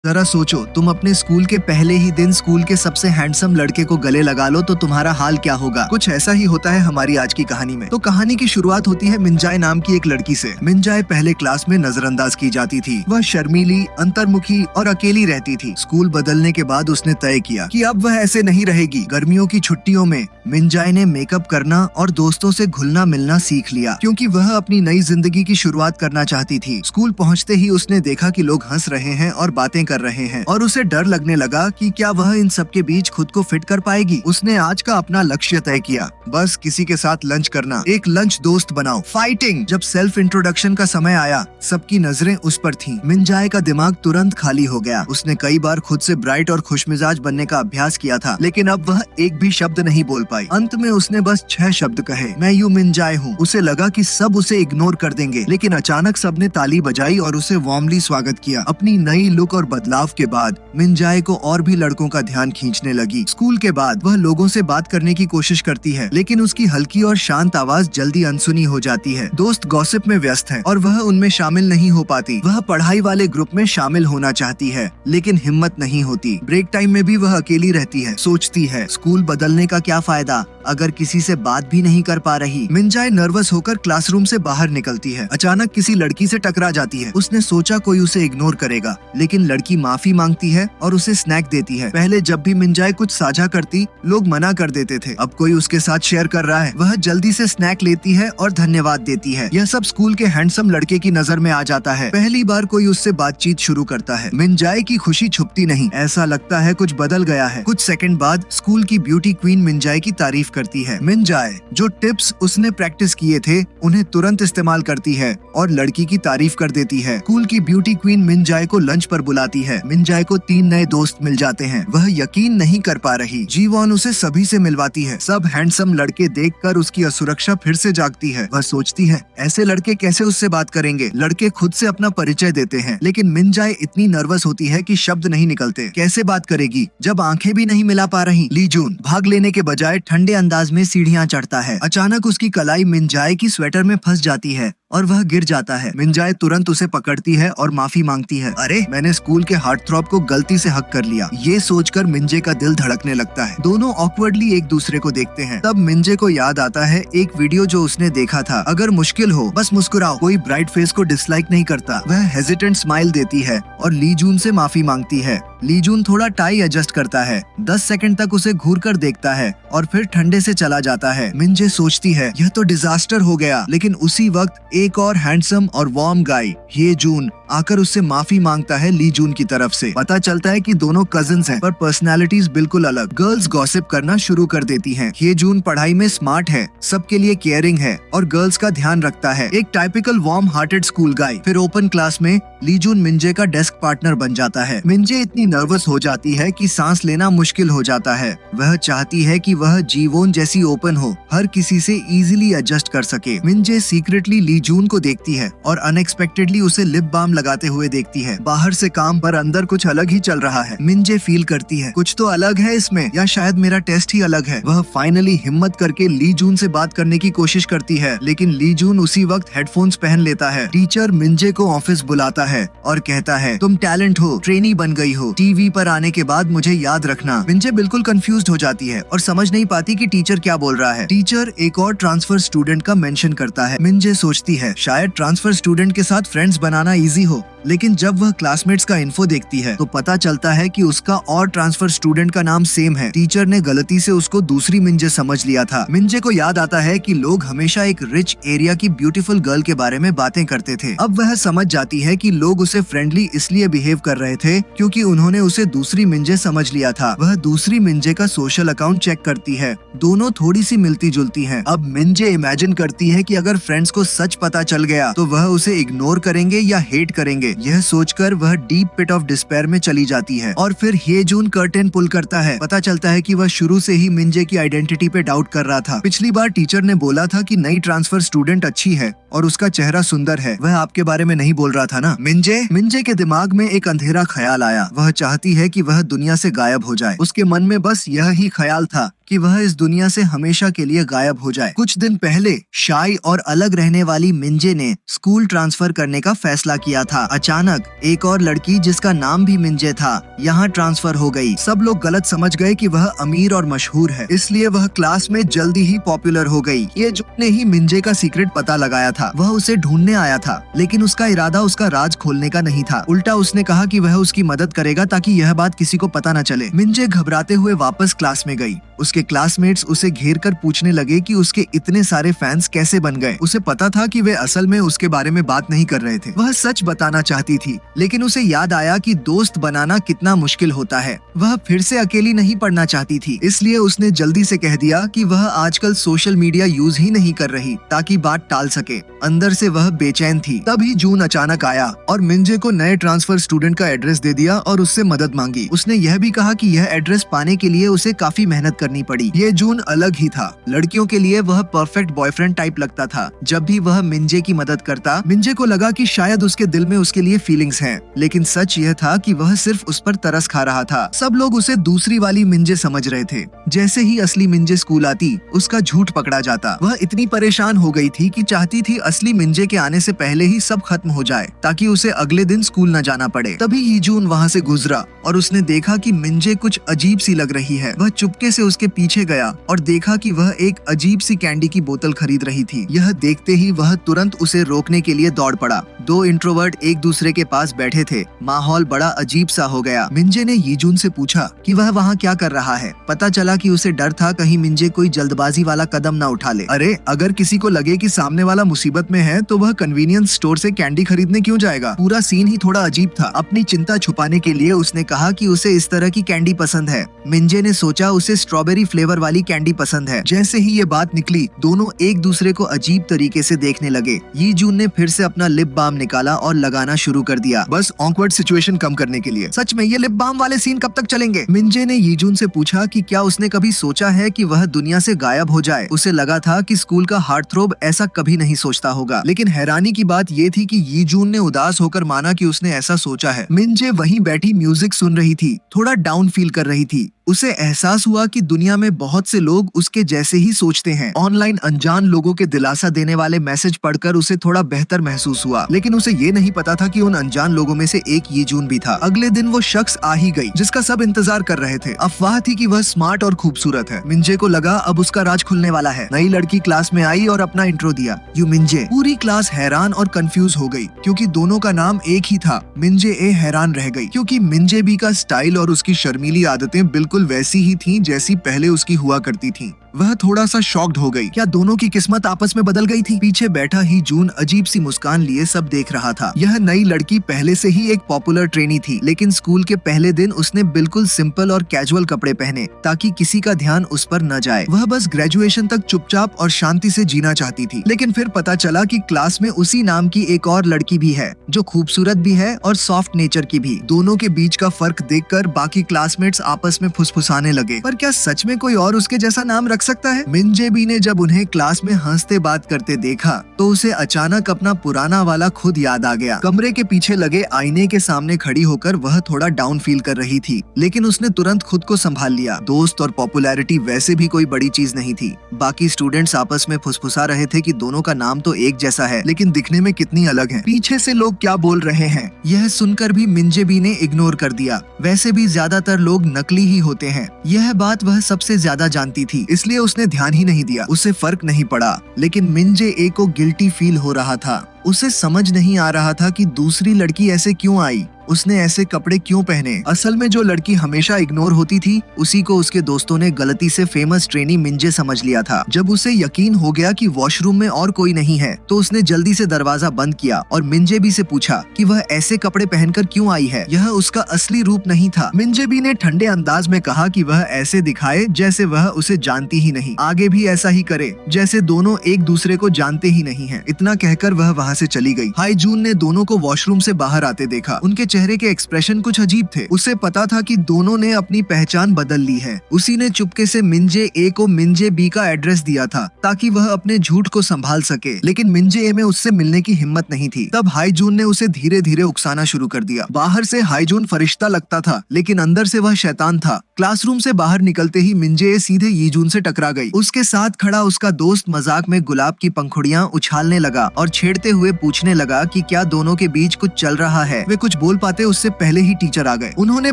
जरा सोचो, तुम अपने स्कूल के पहले ही दिन स्कूल के सबसे हैंडसम लड़के को गले लगा लो तो तुम्हारा हाल क्या होगा। कुछ ऐसा ही होता है हमारी आज की कहानी में। तो कहानी की शुरुआत होती है मिंजाए नाम की एक लड़की से। मिंजाए पहले क्लास में नजरअंदाज की जाती थी। वह शर्मीली, अंतर्मुखी और अकेली रहती थी। स्कूल बदलने के बाद उसने तय किया कि अब वह ऐसे नहीं रहेगी। गर्मियों की छुट्टियों में मिंजाए ने मेकअप करना और दोस्तों से घुलना मिलना सीख लिया, क्योंकि वह अपनी नई जिंदगी की शुरुआत करना चाहती थी। स्कूल पहुँचते ही उसने देखा कि लोग हंस रहे हैं और बातें कर रहे हैं और उसे डर लगने लगा कि क्या वह इन सब के बीच खुद को फिट कर पाएगी। उसने आज का अपना लक्ष्य तय किया, बस किसी के साथ लंच करना, एक लंच दोस्त बनाओ, फाइटिंग। जब सेल्फ इंट्रोडक्शन का समय आया, सबकी नजरें उस पर थीं। मिंजाए का दिमाग तुरंत खाली हो गया। उसने कई बार खुद से ब्राइट और खुशमिजाज बनने का अभ्यास किया था, लेकिन अब वह एक भी शब्द नहीं बोल पाई। अंत में उसने बस 6 शब्द कहे, मैं यू मिंजाए हूँ। उसे लगा कि सब उसे इग्नोर कर देंगे, लेकिन अचानक सबने ताली बजाई और उसे वार्मली स्वागत किया। अपनी नई लुक और बदलाव के बाद मिंजाए को और भी लड़कों का ध्यान खींचने लगी। स्कूल के बाद वह लोगों से बात करने की कोशिश करती है, लेकिन उसकी हल्की और शांत आवाज जल्दी अनसुनी हो जाती है। दोस्त गॉसिप में व्यस्त हैं और वह उनमें शामिल नहीं हो पाती। वह पढ़ाई वाले ग्रुप में शामिल होना चाहती है, लेकिन हिम्मत नहीं होती। ब्रेक टाइम में भी वह अकेली रहती है, सोचती है स्कूल बदलने का क्या फायदा अगर किसी से बात भी नहीं कर पा रही। मिंजाए नर्वस होकर क्लासरूम से बाहर निकलती है। अचानक किसी लड़की से टकरा जाती है। उसने सोचा कोई उसे इग्नोर करेगा, लेकिन लड़की माफी मांगती है और उसे स्नैक देती है। पहले जब भी मिंजाए कुछ साझा करती, लोग मना कर देते थे। अब कोई उसके साथ शेयर कर रहा है, वह जल्दी से स्नैक लेती है और धन्यवाद देती है। यह सब स्कूल के हैंडसम लड़के की नजर में आ जाता है। पहली बार कोई उससे बातचीत शुरू करता है। मिंजाए की खुशी छुपती नहीं, ऐसा लगता है कुछ बदल गया है। कुछ सेकंड बाद स्कूल की ब्यूटी क्वीन मिंजाए की तारीफ करती है। मिंजाए जो टिप्स उसने प्रैक्टिस किए थे उन्हें तुरंत इस्तेमाल करती है और लड़की की तारीफ कर देती है। स्कूल की ब्यूटी क्वीन मिंजाए को लंच पर बुलाती है। मिंजाए को 3 नए दोस्त मिल जाते हैं। वह यकीन नहीं कर पा रही। जीवॉन उसे सभी से मिलवाती है। सब हैंडसम लड़के देखकर उसकी असुरक्षा फिर से जागती है। वह सोचती है ऐसे लड़के कैसे उससे बात करेंगे। लड़के खुद से अपना परिचय देते हैं, लेकिन मिंजाए इतनी नर्वस होती है कि शब्द नहीं निकलते। कैसे बात करेगी जब आंखें भी नहीं मिला पा रही। लीजून भाग लेने के बजाय ठंडे अंदाज में सीढ़ियां चढ़ता है। अचानक उसकी कलाई मिंजाए की स्वेटर में फंस जाती है और वह गिर जाता है। मिंजाए तुरंत उसे पकड़ती है और माफी मांगती है। अरे मैंने स्कूल के हार्ट थ्रॉब को गलती से हक कर लिया। ये सोचकर मिंजे का दिल धड़कने लगता है। दोनों ऑकवर्डली एक दूसरे को देखते हैं। तब मिंजे को याद आता है एक वीडियो जो उसने देखा था, अगर मुश्किल हो बस मुस्कुराओ। कोई ब्राइट फेस को डिसलाइक नहीं करता। वह हेजिटेंट स्माइल देती है और लीजून से माफी मांगती है। लीजून थोड़ा टाई एडजस्ट करता है, 10 सेकंड तक उसे घूर कर देखता है और फिर ठंडे से चला जाता है। मिंजे सोचती है यह तो डिजास्टर हो गया, लेकिन उसी वक्त एक और हैंडसम और वार्म गाय ये जून आकर उससे माफी मांगता है लीजून की तरफ से। पता चलता है कि दोनों कजिन्स हैं, पर पर्सनालिटीज बिल्कुल अलग। गर्ल्स गॉसिप करना शुरू कर देती हैं। ये जून पढ़ाई में स्मार्ट है, सबके लिए केयरिंग है और गर्ल्स का ध्यान रखता है। एक टाइपिकल वार्म हार्टेड स्कूल गाय। फिर ओपन क्लास में लीजून मिंजे का डेस्क पार्टनर बन जाता है। मिंजे इतनी नर्वस हो जाती है कि सांस लेना मुश्किल हो जाता है। वह चाहती है कि वह जीवोन जैसी ओपन हो, हर किसी से इजीली एडजस्ट कर सके। मिंजे सीक्रेटली लीजून को देखती है और अनएक्सपेक्टेडली उसे लिप बाम लगाते हुए देखती है। बाहर से काम पर अंदर कुछ अलग ही चल रहा है। मिंजे फील करती है कुछ तो अलग है इसमें, या शायद मेरा टेस्ट ही अलग है। वह फाइनली हिम्मत करके लीजून से बात करने की कोशिश करती है, लेकिन लीजून उसी वक्त हेडफोन्स पहन लेता है। टीचर मिंजे को ऑफिस बुलाता है और कहता है तुम टैलेंट हो, ट्रेनी बन गई हो, टीवी पर आने के बाद मुझे याद रखना। मिंजे बिल्कुल कंफ्यूज्ड हो जाती है और समझ नहीं पाती कि टीचर क्या बोल रहा है। टीचर एक और ट्रांसफर स्टूडेंट का मेंशन करता है। मिंजे सोचती है शायद ट्रांसफर स्टूडेंट के साथ फ्रेंड्स बनाना इजी हो, लेकिन जब वह क्लासमेट्स का इन्फो देखती है तो पता चलता है कि उसका और ट्रांसफर स्टूडेंट का नाम सेम है। टीचर ने गलती से उसको दूसरी मिंजे समझ लिया था। मिंजे को याद आता है कि लोग हमेशा एक रिच एरिया की ब्यूटीफुल गर्ल के बारे में बातें करते थे। अब वह समझ जाती है कि लोग उसे फ्रेंडली इसलिए बिहेव कर रहे थे क्योंकि उन्होंने उसे दूसरी मिंजे समझ लिया था। वह दूसरी मिंजे का सोशल अकाउंट चेक करती है। दोनों थोड़ी सी मिलती जुलती हैं। अब मिंजे इमेजिन करती है कि अगर फ्रेंड्स को सच पता चल गया तो वह उसे इग्नोर करेंगे या हेट करेंगे। यह सोचकर वह डीप पिट ऑफ डिस्पेयर में चली जाती है। और फिर हे जून कर्टेन पुल करता है। पता चलता है कि वह शुरू से ही मिंजे की आइडेंटिटी पे डाउट कर रहा था। पिछली बार टीचर ने बोला था कि नई ट्रांसफर स्टूडेंट अच्छी है और उसका चेहरा सुंदर है। वह आपके बारे में नहीं बोल रहा था ना। मिंजे के दिमाग में एक अंधेरा ख्याल आया। वह चाहती है कि वह दुनिया से गायब हो जाए। उसके मन में बस यह ही ख्याल था कि वह इस दुनिया से हमेशा के लिए गायब हो जाए। कुछ दिन पहले शाई और अलग रहने वाली मिंजे ने स्कूल ट्रांसफर करने का फैसला किया था। अचानक एक और लड़की जिसका नाम भी मिंजे था यहाँ ट्रांसफर हो गई। सब लोग गलत समझ गए कि वह अमीर और मशहूर है, इसलिए वह क्लास में जल्दी ही पॉपुलर हो गई। ये जून ने ही मिंजे का सीक्रेट पता लगाया था। वह उसे ढूंढने आया था, लेकिन उसका इरादा उसका राज खोलने का नहीं था। उल्टा उसने कहा कि वह उसकी मदद करेगा ताकि यह बात किसी को पता न चले। मिंजे घबराते हुए वापस क्लास में गई। उसके क्लासमेट्स उसे घेर कर पूछने लगे कि उसके इतने सारे फैंस कैसे बन गए। उसे पता था कि वे असल में उसके बारे में बात नहीं कर रहे थे। वह सच बताना चाहती थी, लेकिन उसे याद आया कि दोस्त बनाना कितना मुश्किल होता है। वह फिर से अकेली नहीं पढ़ना चाहती थी, इसलिए उसने जल्दी से कह दिया कि वह आजकल सोशल मीडिया यूज ही नहीं कर रही ताकि बात टाल सके। अंदर से वह बेचैन थी। तभी जून अचानक आया और मिंजे को नए ट्रांसफर स्टूडेंट का एड्रेस दे दिया और उससे मदद मांगी। उसने यह भी कहा कि यह एड्रेस पाने के लिए उसे काफी मेहनत करनी पड़ी। ये जून अलग ही था। लड़कियों के लिए वह परफेक्ट बॉयफ्रेंड टाइप लगता था। जब भी वह मिंजे की मदद करता, मिंजे को लगा कि शायद उसके दिल में उसके लिए फीलिंग्स हैं, लेकिन सच यह था कि वह सिर्फ उस पर तरस खा रहा था। सब लोग उसे दूसरी वाली मिंजे समझ रहे थे। जैसे ही असली मिंजे स्कूल आती, उसका झूठ पकड़ा जाता। वह इतनी परेशान हो गई थी कि चाहती थी असली मिंजे के आने से पहले ही सब खत्म हो जाए ताकि उसे अगले दिन स्कूल न जाना पड़े। तभी ही जून वहाँ से गुजरा और उसने देखा कि मिंजे कुछ अजीब सी लग रही है। वह चुपके से उसके पीछे गया और देखा कि वह एक अजीब सी कैंडी की बोतल खरीद रही थी। यह देखते ही वह तुरंत उसे रोकने के लिए दौड़ पड़ा। दो इंट्रोवर्ट एक दूसरे के पास बैठे थे। माहौल बड़ा अजीब सा हो गया। मिंजे ने यीजून से पूछा कि वह वहाँ क्या कर रहा है। पता चला कि उसे डर था कहीं मिंजे कोई जल्दबाजी वाला कदम न उठा ले। अरे, अगर किसी को लगे कि सामने वाला मुसीबत में है तो वह कन्वीनियंस स्टोर से कैंडी खरीदने क्यों जाएगा। पूरा सीन ही थोड़ा अजीब था। अपनी चिंता छुपाने के लिए उसने कहा कि उसे इस तरह की कैंडी पसंद है। मिंजे ने सोचा उसे स्ट्रॉबेरी फ्लेवर वाली कैंडी पसंद है। जैसे ही ये बात निकली, दोनों एक दूसरे को अजीब तरीके से देखने लगे। यीजून ने फिर से अपना लिप बाम निकाला और लगाना शुरू कर दिया, बस ऑकवर्ड सिचुएशन कम करने के लिए। सच में ये लिप बाम वाले सीन कब तक चलेंगे? मिंजे ने यीजून से पूछा कि क्या उसने कभी सोचा है कि वह दुनिया से गायब हो जाए। उसे लगा था कि स्कूल का हार्ट थ्रोब ऐसा कभी नहीं सोचता होगा, लेकिन हैरानी की बात ये थी कि यीजून ने उदास होकर माना कि उसने ऐसा सोचा है। मिंजे वहीं बैठी म्यूजिक सुन रही थी, थोड़ा डाउन फील कर रही थी। उसे एहसास हुआ कि दुनिया में बहुत से लोग उसके जैसे ही सोचते हैं। ऑनलाइन अनजान लोगों के दिलासा देने वाले मैसेज पढ़कर उसे थोड़ा बेहतर महसूस हुआ, लेकिन उसे ये नहीं पता था कि उन अनजान लोगों में से एक यीजून भी था। अगले दिन वो शख्स आ ही गई जिसका सब इंतजार कर रहे थे। अफवाह थी कि वह स्मार्ट और खूबसूरत है। मिंजे को लगा अब उसका राज खुलने वाला है। नई लड़की क्लास में आई और अपना इंट्रो दिया, यू मिंजे। पूरी क्लास हैरान और कंफ्यूज हो गई क्योंकि दोनों का नाम एक ही था। मिंजे ए हैरान रह गई क्योंकि मिंजे बी का स्टाइल और उसकी शर्मीली आदतें बिल्कुल वैसी ही थीं जैसी पहले उसकी हुआ करती थीं। वह थोड़ा सा शॉक्ड हो गई। क्या दोनों की किस्मत आपस में बदल गई थी? पीछे बैठा ही जून अजीब सी मुस्कान लिए सब देख रहा था। यह नई लड़की पहले से ही एक पॉपुलर ट्रेनी थी, लेकिन स्कूल के पहले दिन उसने बिल्कुल सिंपल और कैजुअल कपड़े पहने ताकि किसी का ध्यान उस पर न जाए। वह बस ग्रेजुएशन तक चुपचाप और शांति से जीना चाहती थी। लेकिन फिर पता चला कि क्लास में उसी नाम की एक और लड़की भी है जो खूबसूरत भी है और सॉफ्ट नेचर की भी। दोनों के बीच का फर्क देखकर बाकी क्लासमेट्स आपस में फुसफुसाने लगे। पर क्या सच में कोई और उसके जैसा नाम रख सकता है? मिंजे बी ने जब उन्हें क्लास में हंसते बात करते देखा तो उसे अचानक अपना पुराना वाला खुद याद आ गया। कमरे के पीछे लगे आईने के सामने खड़ी होकर वह थोड़ा डाउन फील कर रही थी, लेकिन उसने तुरंत खुद को संभाल लिया। दोस्त और पॉपुलैरिटी वैसे भी कोई बड़ी चीज नहीं थी। बाकी स्टूडेंट्स आपस में फुसफुसा रहे थे कि दोनों का नाम तो एक जैसा है, लेकिन दिखने में कितनी अलग है। पीछे से लोग क्या बोल रहे हैं यह सुनकर भी मिंजे बी ने इग्नोर कर दिया। वैसे भी ज्यादातर लोग नकली ही होते हैं, यह बात वह सबसे ज्यादा जानती थी, इसलिए उसने ध्यान ही नहीं दिया। उसे फर्क नहीं पड़ा, लेकिन मिंजे ए को गिल्टी फील हो रहा था। उसे समझ नहीं आ रहा था कि दूसरी लड़की ऐसे क्यों आई, उसने ऐसे कपड़े क्यों पहने। असल में जो लड़की हमेशा इग्नोर होती थी उसी को उसके दोस्तों ने गलती से फेमस ट्रेनी मिंजे समझ लिया था। जब उसे यकीन हो गया कि वॉशरूम में और कोई नहीं है तो उसने जल्दी से दरवाजा बंद किया और मिंजे बी से पूछा कि वह ऐसे कपड़े पहनकर क्यों आई है। यह उसका असली रूप नहीं था। मिंजे बी ने ठंडे अंदाज में कहा कि वह ऐसे दिखाए जैसे वह उसे जानती ही नहीं, आगे भी ऐसा ही करे जैसे दोनों एक दूसरे को जानते ही नहीं है। इतना कहकर वह वहाँ से चली गई। हाई जून ने दोनों को वॉशरूम से बाहर आते देखा। उनके चेहरे के एक्सप्रेशन कुछ अजीब थे। उसे पता था कि दोनों ने अपनी पहचान बदल ली है। उसी ने चुपके से मिंजे ए को मिंजे बी का एड्रेस दिया था ताकि वह अपने झूठ को संभाल सके, लेकिन मिंजे ए में उससे मिलने की हिम्मत नहीं थी। तब हाईजून ने उसे धीरे धीरे उकसाना शुरू कर दिया। बाहर से हाईजून फरिश्ता लगता था, लेकिन अंदर से वह शैतान था। क्लासरूम से बाहर निकलते ही मिंजे ए सीधे यीजून से टकरा गई। उसके साथ खड़ा उसका दोस्त मजाक में गुलाब की पंखुड़ियां उछालने लगा और छेड़ते हुए पूछने लगा कि क्या दोनों के बीच कुछ चल रहा है। वे कुछ बोल पाते उससे पहले ही टीचर आ गए। उन्होंने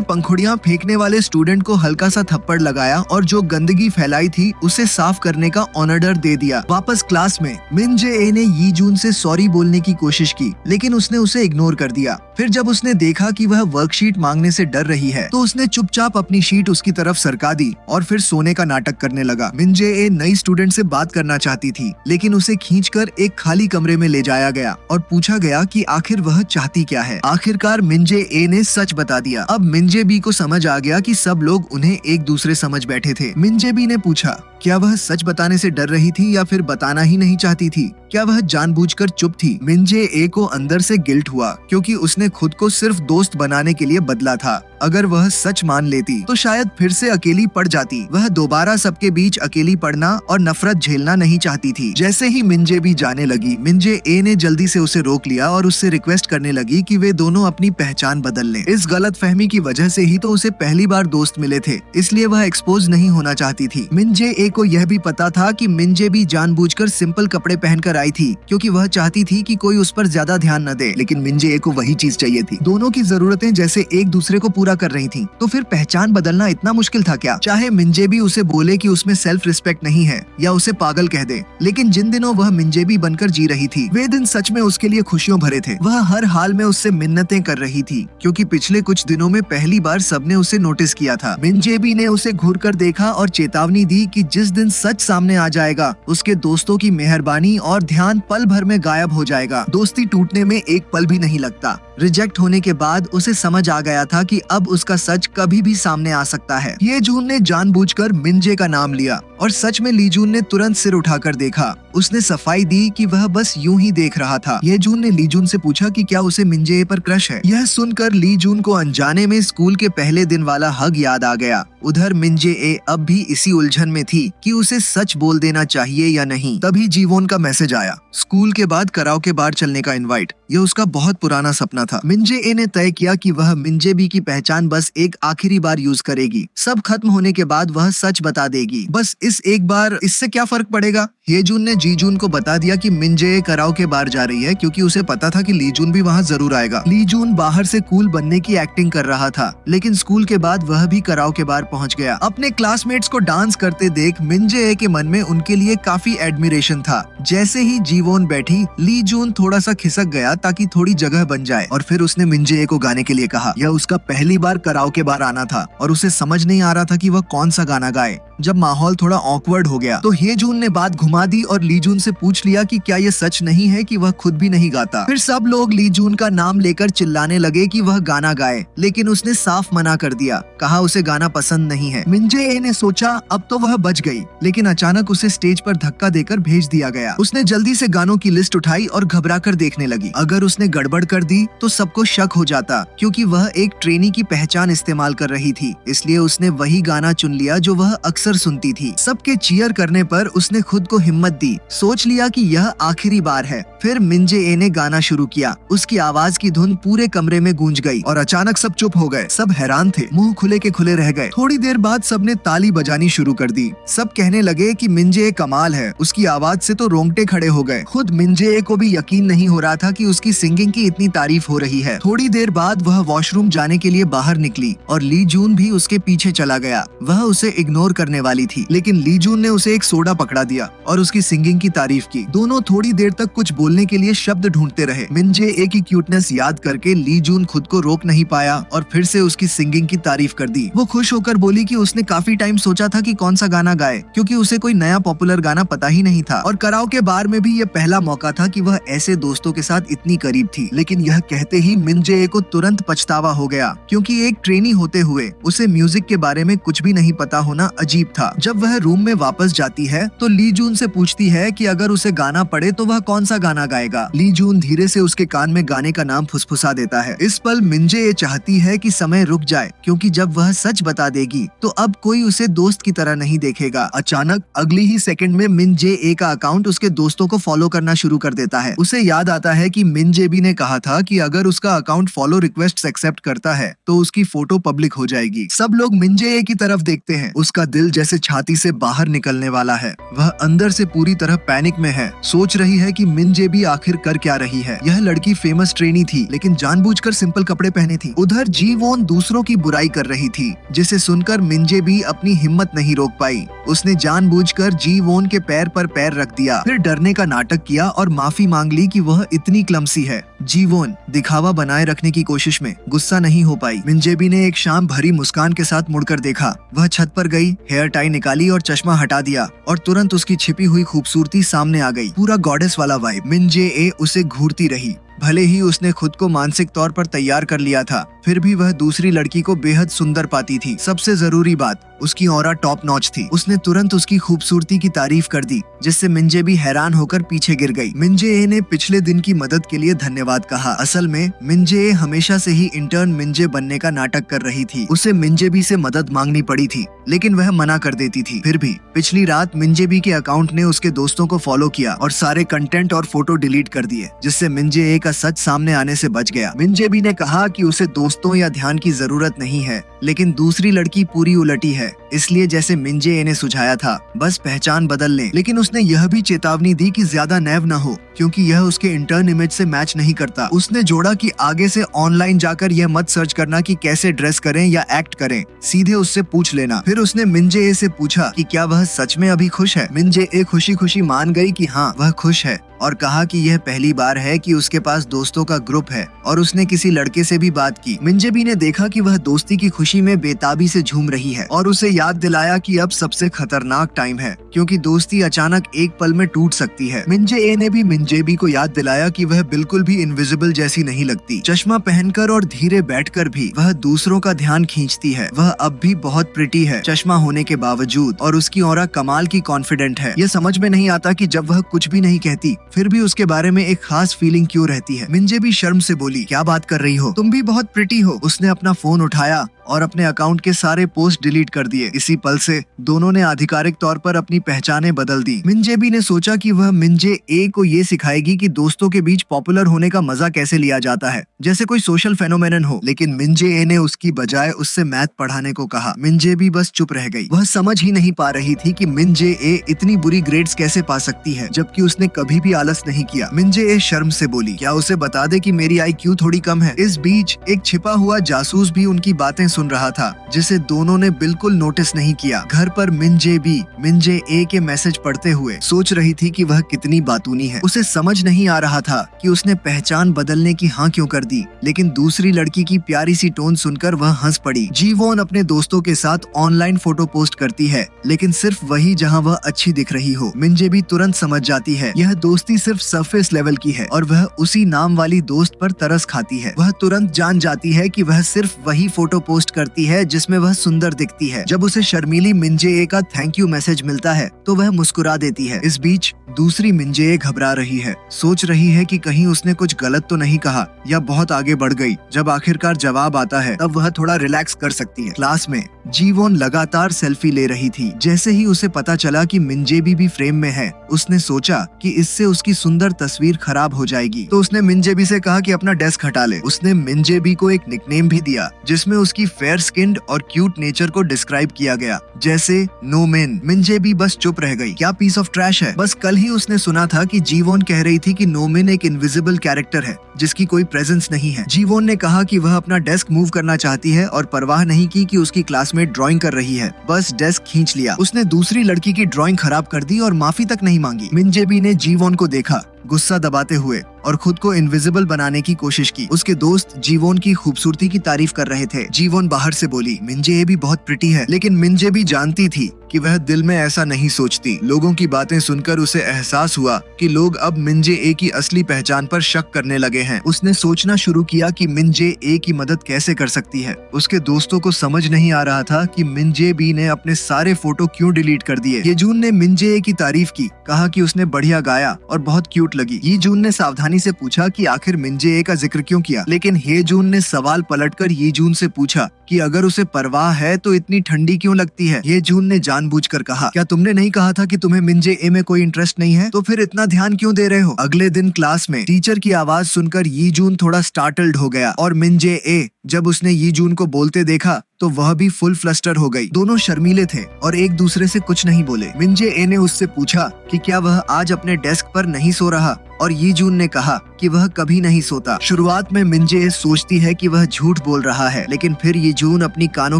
पंखुड़ियां फेंकने वाले स्टूडेंट को हल्का सा थप्पड़ लगाया और जो गंदगी फैलाई थी उसे साफ करने का ऑर्डर दे दिया। वापस क्लास में मिंजे ए ने यीजून से सॉरी बोलने की कोशिश की, लेकिन उसने उसे इग्नोर कर दिया। फिर जब उसने देखा कि वह वर्कशीट मांगने से डर रही है, तो उसने चुपचाप अपनी शीट उसकी तरफ सरका दी और फिर सोने का नाटक करने लगा। मिंजे ए नई स्टूडेंट से बात करना चाहती थी, लेकिन उसे खींचकर एक खाली कमरे में ले जाया गया और पूछा गया कि आखिर वह चाहती क्या है। आखिरकार मिंजे ए ने सच बता दिया। अब मिंजे बी को समझ आ गया कि सब लोग उन्हें एक दूसरे समझ बैठे थे। मिंजे बी ने पूछा, क्या वह सच बताने से डर रही थी या फिर बताना ही नहीं चाहती थी? क्या वह जानबूझकर चुप थी? मिंजे ए को अंदर से गिल्ट हुआ, क्योंकि उसने खुद को सिर्फ दोस्त बनाने के लिए बदला था। अगर वह सच मान लेती तो शायद फिर से अकेली पड़ जाती। वह दोबारा सबके बीच अकेली पड़ना और नफरत झेलना नहीं चाहती थी। जैसे ही मिंजे बी जाने लगी, मिंजे ए ने जल्दी से उसे रोक लिया और उससे रिक्वेस्ट करने लगी कि वे दोनों अपनी पहचान बदल लें। इस गलतफहमी की वजह से ही तो उसे पहली बार दोस्त मिले थे, इसलिए वह एक्सपोज नहीं होना चाहती थी। मिंजे ए को यह भी पता था कि मिंजे बी जानबूझकर सिंपल कपड़े पहनकर आई थी, क्योंकि वह चाहती थी कि कोई उस पर ज्यादा ध्यान न दे। लेकिन मिंजे ए को वही चीज चाहिए थी। दोनों की जरूरतें जैसे एक दूसरे को पूरा कर रही थी, तो फिर पहचान बदलना इतना मुश्किल था क्या? चाहे मिंजे बी उसे बोले कि उसमें सेल्फ रिस्पेक्ट नहीं है या उसे पागल कह दे, लेकिन जिन दिनों वह मिंजे बी बनकर जी रही थी, वे दिन सच में उसके लिए खुशियों भरे थे। वह हर हाल में उससे मिन्नतें कर रही थी, क्योंकि पिछले कुछ दिनों में पहली बार सबने उसे नोटिस किया था। मिंजे बी ने उसे घूर कर देखा और चेतावनी दी कि जिस दिन सच सामने आ जाएगा, उसके दोस्तों की मेहरबानी और ध्यान पल भर में गायब हो जाएगा। दोस्ती टूटने में एक पल भी नहीं लगता। रिजेक्ट होने के बाद उसे समझ आ गया था कि अब उसका सच कभी भी सामने आ सकता है। ये जून ने जानबूझकर मिंजे का नाम लिया और सच में ली जून ने तुरंत सिर उठाकर देखा। उसने सफाई दी कि वह बस यूं ही देख रहा था। ये जून ने ली जून से पूछा कि क्या उसे मिंजे ए पर क्रश है। यह सुनकर ली जून को अनजाने में स्कूल के पहले दिन वाला हग याद आ गया। उधर मिंजे ए अब भी इसी उलझन में थी कि उसे सच बोल देना चाहिए या नहीं। तभी जीवोन का मैसेज आया, स्कूल के बाद कराओके बार चलने का इनवाइट। यह उसका बहुत पुराना सपना था। मिंजे ए ने तय किया कि वह मिंजे बी की पहचान बस एक आखिरी बार यूज करेगी। सब खत्म होने के बाद वह सच बता देगी। बस इस एक बार, इससे क्या फर्क पड़ेगा? हेजून ने जीजून को बता दिया कि मिंजे ए कराओके बार जा रही है, क्योंकि उसे पता था कि लीजून भी वहाँ जरूर आएगा। लीजून बाहर से कूल बनने की एक्टिंग कर रहा था, लेकिन स्कूल के बाद वह भी कराओके बार पहुँच गया। अपने क्लासमेट्स को डांस करते देख मिंजे ए के मन में उनके लिए काफी एडमिरेशन था। जैसे ही जीवोन बैठी, लीजून थोड़ा सा खिसक गया ताकि थोड़ी जगह बन जाए, और फिर उसने मिंजे ए को गाने के लिए कहा। यह उसका पहली बार कराओके बार आना था और उसे समझ नहीं आ रहा था कि वह कौन सा गाना गाए। जब माहौल थोड़ा ऑकवर्ड हो गया, तो हेजून ने बात घुमा दी और लीजून से पूछ लिया कि क्या ये सच नहीं है कि वह खुद भी नहीं गाता। फिर सब लोग लीजून का नाम लेकर चिल्लाने लगे कि वह गाना गाए, लेकिन उसने साफ मना कर दिया। कहा उसे गाना पसंद नहीं है। मिंजे ए ने सोचा अब तो वह बच गई, लेकिन अचानक उसे स्टेज पर धक्का देकर भेज दिया गया। उसने जल्दी से गानों की लिस्ट उठाई और घबरा कर देखने लगी। अगर उसने गड़बड़ कर दी तो सबको शक हो जाता, क्योंकि वह एक ट्रेनी की पहचान इस्तेमाल कर रही थी। इसलिए उसने वही गाना चुन लिया जो वह अक्सर सुनती थी। सबके चीयर करने पर उसने खुद को हिम्मत दी। सोच लिया कि यह आखिरी बार है। फिर मिंजे ए ने गाना शुरू किया। उसकी आवाज की धुन पूरे कमरे में गूंज गई और अचानक सब चुप हो गए। सब हैरान थे, मुंह खुले के खुले रह गए। थोड़ी देर बाद सबने ताली बजानी शुरू कर दी। सब कहने लगे कि मिंजे ए कमाल है, उसकी आवाज से तो रोंगटे खड़े हो गए। खुद मिंजे ए को भी यकीन नहीं हो रहा था कि उसकी सिंगिंग की इतनी तारीफ हो रही है। थोड़ी देर बाद वह वॉशरूम जाने के लिए बाहर निकली और ली जून भी उसके पीछे चला गया। वह उसे इग्नोर करने वाली थी, लेकिन ली जून ने उसे एक सोडा पकड़ा दिया और उसकी सिंगिंग की तारीफ की। दोनों थोड़ी देर तक कुछ बोलने के लिए शब्द ढूंढते रहे। मिंजे ए की क्यूटनेस याद करके ली जून खुद को रोक नहीं पाया और फिर से उसकी सिंगिंग की तारीफ कर दी। वो खुश होकर बोली कि उसने काफी टाइम सोचा था कि कौन सा गाना गाए, क्योंकि उसे कोई नया पॉपुलर गाना पता ही नहीं था और कराओके बार में भी ये पहला मौका था कि वह ऐसे दोस्तों के साथ इतनी करीब थी। लेकिन यह कहते ही मिंजे ए को तुरंत पछतावा हो गया, क्योंकि एक ट्रेनी होते हुए उसे म्यूजिक के बारे में कुछ भी नहीं पता होना अजीब था। जब वह रूम में वापस जाती है तो ली जून से पूछती है कि अगर उसे गाना पड़े तो वह कौन सा गाना गाएगा। ली जून धीरे से उसके कान में गाने का नाम फुसफुसा देता है। इस पल मिंजे ये चाहती है कि समय रुक जाए, क्योंकि जब वह सच बता देगी तो अब कोई उसे दोस्त की तरह नहीं देखेगा। अचानक अगली ही सेकंड में मिंजे ए का अकाउंट उसके दोस्तों को फॉलो करना शुरू कर देता है। उसे याद आता है कि मिंजे बी ने कहा था कि अगर उसका अकाउंट फॉलो रिक्वेस्ट एक्सेप्ट करता है तो उसकी फोटो पब्लिक हो जाएगी। सब लोग मिंजे ए की तरफ देखते हैं। उसका दिल जैसे छाती से बाहर निकलने वाला है। वह अंदर से पूरी तरह पैनिक में है, सोच रही है कि मिंजे बी आखिर कर क्या रही है। यह लड़की फेमस ट्रेनी थी, लेकिन जानबूझकर सिंपल कपड़े पहने थी। उधर जी वोन दूसरों की बुराई कर रही थी, जिसे सुनकर मिंजे बी अपनी हिम्मत नहीं रोक पाई। उसने जानबूझकर जी वोन के पैर पर पैर रख दिया, फिर डरने का नाटक किया और माफी मांग ली कि वह इतनी क्लमसी है। जी वोन दिखावा बनाए रखने की कोशिश में गुस्सा नहीं हो पाई। मिंजे बी ने एक शाम भरी मुस्कान के साथ मुड़कर देखा। वह छत पर गई, हेयर टाई निकाली और चश्मा हटा दिया और तुरंत उसकी छिपी हुई खूबसूरती सामने आ गई। पूरा गॉडेस वाला वाइब। मिंजे ए उसे घूरती रही। भले ही उसने खुद को मानसिक तौर पर तैयार कर लिया था, फिर भी वह दूसरी लड़की को बेहद सुंदर पाती थी। सबसे जरूरी बात, उसकी ऑरा टॉप नॉच थी। उसने तुरंत उसकी खूबसूरती की तारीफ कर दी, जिससे मिंजे भी हैरान होकर पीछे गिर गई। मिंजे ए ने पिछले दिन की मदद के लिए धन्यवाद कहा। असल में मिंजे ए हमेशा से ही इंटर्न मिंजे बनने का नाटक कर रही थी। उसे मिंजे बी से मदद मांगनी पड़ी थी, लेकिन वह मना कर देती थी। फिर भी पिछली रात मिंजे बी के अकाउंट ने उसके दोस्तों को फॉलो किया और सारे कंटेंट और फोटो डिलीट कर दिए, जिससे मिंजे ए का सच सामने आने से बच गया। मिंजे बी ने कहा कि उसे दोस्तों या ध्यान की जरूरत नहीं है, लेकिन दूसरी लड़की पूरी उलटी है, इसलिए जैसे मिंजे ए ने सुझाया था, बस पहचान बदल ले। लेकिन उसने यह भी चेतावनी दी कि ज्यादा नैव न हो, क्योंकि यह उसके इंटर्न इमेज से मैच नहीं करता। उसने जोड़ा कि आगे से ऑनलाइन जाकर यह मत सर्च करना कि कैसे ड्रेस करें या एक्ट करें, सीधे उससे पूछ लेना। फिर उसने मिंजे ए से पूछा कि क्या वह सच में अभी खुश है। मिंजे ए खुशी खुशी मान गई कि हाँ, वह खुश है, और कहा कि यह पहली बार है कि उसके पास दोस्तों का ग्रुप है और उसने किसी लड़के से भी बात की। मिंजे बी ने देखा कि वह दोस्ती की खुशी में बेताबी से झूम रही है और उसे याद दिलाया कि अब सबसे खतरनाक टाइम है, क्योंकि दोस्ती अचानक एक पल में टूट सकती है। मिंजे ए ने भी मिंजे बी को याद दिलाया कि वह बिल्कुल भी इनविजिबल जैसी नहीं लगती। चश्मा पहनकर और धीरे बैठकर भी वह दूसरों का ध्यान खींचती है। वह अब भी बहुत प्रिटी है, चश्मा होने के बावजूद, और उसकी ऑरा कमाल की कॉन्फिडेंट है। यह समझ में नहीं आता कि जब वह कुछ भी नहीं कहती, फिर भी उसके बारे में एक खास फीलिंग क्यों रहती है। मिंजे भी शर्म से बोली, क्या बात कर रही हो, तुम भी बहुत प्रिटी हो। उसने अपना फोन उठाया और अपने अकाउंट के सारे पोस्ट डिलीट कर दिए। इसी पल से दोनों ने आधिकारिक तौर पर अपनी पहचानें बदल दी। मिंजे बी ने सोचा कि वह मिंजे ए को ये सिखाएगी कि दोस्तों के बीच पॉपुलर होने का मजा कैसे लिया जाता है, जैसे कोई सोशल फेनोमेनन हो। लेकिन मिंजे ए ने उसकी बजाय उससे मैथ पढ़ाने को कहा। मिंजे बी बस चुप रह गई। वह समझ ही नहीं पा रही थी कि मिंजे ए इतनी बुरी ग्रेड्स कैसे पा सकती है, जबकि उसने कभी भी आलस नहीं किया। मिंजे ए शर्म से बोली, क्या उसे बता दे कि मेरी IQ थोड़ी कम है। इस बीच एक छिपा हुआ जासूस भी उनकी बातें सुन रहा था, जिसे दोनों ने बिल्कुल नोटिस नहीं किया। घर पर मिंजे बी मिंजे ए के मैसेज पढ़ते हुए सोच रही थी कि वह कितनी बातूनी है। उसे समझ नहीं आ रहा था कि उसने पहचान बदलने की हाँ क्यों कर दी, लेकिन दूसरी लड़की की प्यारी सी टोन सुनकर वह हंस पड़ी। जी वोन अपने दोस्तों के साथ ऑनलाइन फोटो पोस्ट करती है, लेकिन सिर्फ वही जहाँ वह अच्छी दिख रही हो। मिंजे बी तुरंत समझ जाती है यह दोस्ती सिर्फ सरफेस लेवल की है और वह उसी नाम वाली दोस्त पर तरस खाती है। वह तुरंत जान जाती है कि वह सिर्फ वही फोटो पोस्ट करती है जिसमें वह सुंदर दिखती है। जब उसे शर्मीली मिंजे ए का थैंक यू मैसेज मिलता है तो वह मुस्कुरा देती है। इस बीच दूसरी मिंजे ए घबरा रही है, सोच रही है कि कहीं उसने कुछ गलत तो नहीं कहा या बहुत आगे बढ़ गई। जब आखिरकार जवाब आता है तब वह थोड़ा रिलैक्स कर सकती है। क्लास में जी वोन लगातार सेल्फी ले रही थी। जैसे ही उसे पता चला कि मिंजे बी भी फ्रेम में है, उसने सोचा कि इससे उसकी सुंदर तस्वीर खराब हो जाएगी, तो उसने मिंजे बी से कहा कि अपना डेस्क हटा ले। उसने मिंजे बी को एक निकनेम भी दिया, जिसमें उसकी फेयर स्किन्ड और क्यूट नेचर को डिस्क्राइब किया गया, जैसे नो मेन। मिंजे बी बस चुप रह गई। क्या पीस ऑफ ट्रैश है। बस कल ही उसने सुना था कि जी वोन कह रही थी कि नो मेन एक इनविजिबल कैरेक्टर है जिसकी कोई प्रेजेंस नहीं है। जी वोन ने कहा कि वह अपना डेस्क मूव करना चाहती है और परवाह नहीं की कि उसकी क्लासमेट ड्राइंग कर रही है, बस डेस्क खींच लिया। उसने दूसरी लड़की की ड्राइंग खराब कर दी और माफी तक नहीं मांगी। मिंजे बी ने जी वोन को देखा गुस्सा दबाते हुए और खुद को इनविजिबल बनाने की कोशिश की। उसके दोस्त जीवोन की खूबसूरती की तारीफ कर रहे थे। जीवोन बाहर से बोली, मिंजे भी बहुत प्रिटी है। लेकिन मिंजे भी जानती थी कि वह दिल में ऐसा नहीं सोचती। लोगों की बातें सुनकर उसे एहसास हुआ कि लोग अब मिंजे ए की असली पहचान पर शक करने लगे हैं। उसने सोचना शुरू किया कि मिंजे ए की मदद कैसे कर सकती है। उसके दोस्तों को समझ नहीं आ रहा था कि मिंजे बी ने अपने सारे फोटो क्यों डिलीट कर दिए। येजून ने मिंजे ए की तारीफ की, कहा कि उसने बढ़िया गाया और बहुत क्यूट लगी। येजून ने सावधानी से पूछा कि आखिर मिंजे ए का जिक्र क्यों किया। लेकिन हेजून ने सवाल पलटकर येजून से पूछा कि अगर उसे परवाह है तो इतनी ठंडी क्यों लगती है। येजून ने जानबूझकर कहा, क्या तुमने नहीं कहा था कि तुम्हें मिंजे ए में कोई इंटरेस्ट नहीं है, तो फिर इतना ध्यान क्यों दे रहे हो। अगले दिन क्लास में टीचर की आवाज सुनकर येजून थोड़ा स्टार्टल्ड हो गया और मिंजे ए जब उसने येजून को बोलते देखा तो वह भी फुल फ्लस्टर हो गई। दोनों शर्मीले थे और एक दूसरे से कुछ नहीं बोले। मिंजे ए ने उससे पूछा कि क्या वह आज अपने डेस्क पर नहीं सो रहा और येजून ने कहा कि वह कभी नहीं सोता। शुरुआत में मिंजे ए सोचती है कि वह झूठ बोल रहा है, लेकिन फिर येजून अपनी कानों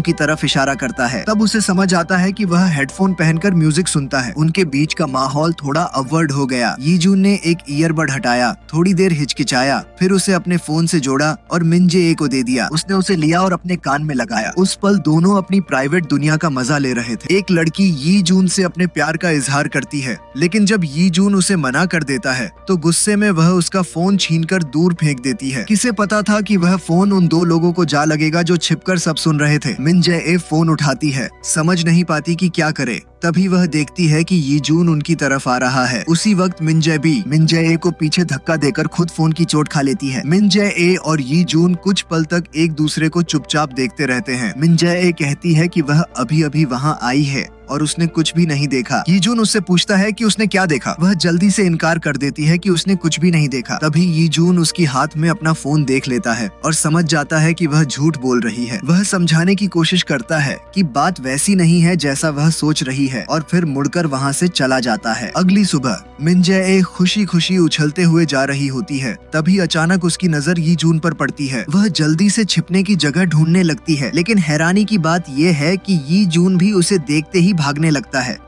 की तरफ इशारा करता है। तब उसे समझ आता है कि वह हेडफोन पहनकर म्यूजिक सुनता है। उनके बीच का माहौल थोड़ा अवर्ड हो गया। येजून ने एक ईयरबड हटाया, थोड़ी देर हिचकिचाया, फिर उसे अपने फोन से जोड़ा और मिंजे ए को दे दिया। उसने उसे लिया और अपने कान में लगाया। उस पल दोनों अपनी प्राइवेट दुनिया का मजा ले रहे थे। एक लड़की येजून से अपने प्यार का इजहार करती है, लेकिन जब येजून उसे मना कर देता है तो गुस्से में वह उसका फोन छीनकर दूर फेंक देती है। किसे पता था कि वह फोन उन दो लोगों को जा लगेगा जो छिपकर सब सुन रहे थे। मिंजे ए फोन उठाती है, समझ नहीं पाती कि क्या करे। तभी वह देखती है कि येजून उनकी तरफ आ रहा है। उसी वक्त मिंजे बी मिंजे ए को पीछे धक्का देकर खुद फोन की चोट खा लेती है। मिंजे ए और येजून कुछ पल तक एक दूसरे को चुपचाप देखते रहते हैं। मिंजे ए कहती है कि वह अभी अभी वहाँ आई है और उसने कुछ भी नहीं देखा। येजून उससे पूछता है कि उसने क्या देखा। वह जल्दी से इनकार कर देती है कि उसने कुछ भी नहीं देखा। तभी येजून उसकी हाथ में अपना फोन देख लेता है और समझ जाता है कि वह झूठ बोल रही है। वह समझाने की कोशिश करता है कि बात वैसी नहीं है जैसा वह सोच रही है और फिर मुड़कर वहाँ से चला जाता है। अगली सुबह मिंजे ए खुशी खुशी उछलते हुए जा रही होती है। तभी अचानक उसकी नजर येजून पर पड़ती है। वह जल्दी से छिपने की जगह ढूंढने लगती है, लेकिन हैरानी की बात यह है कि येजून भी उसे देखते ही भागने लगता है।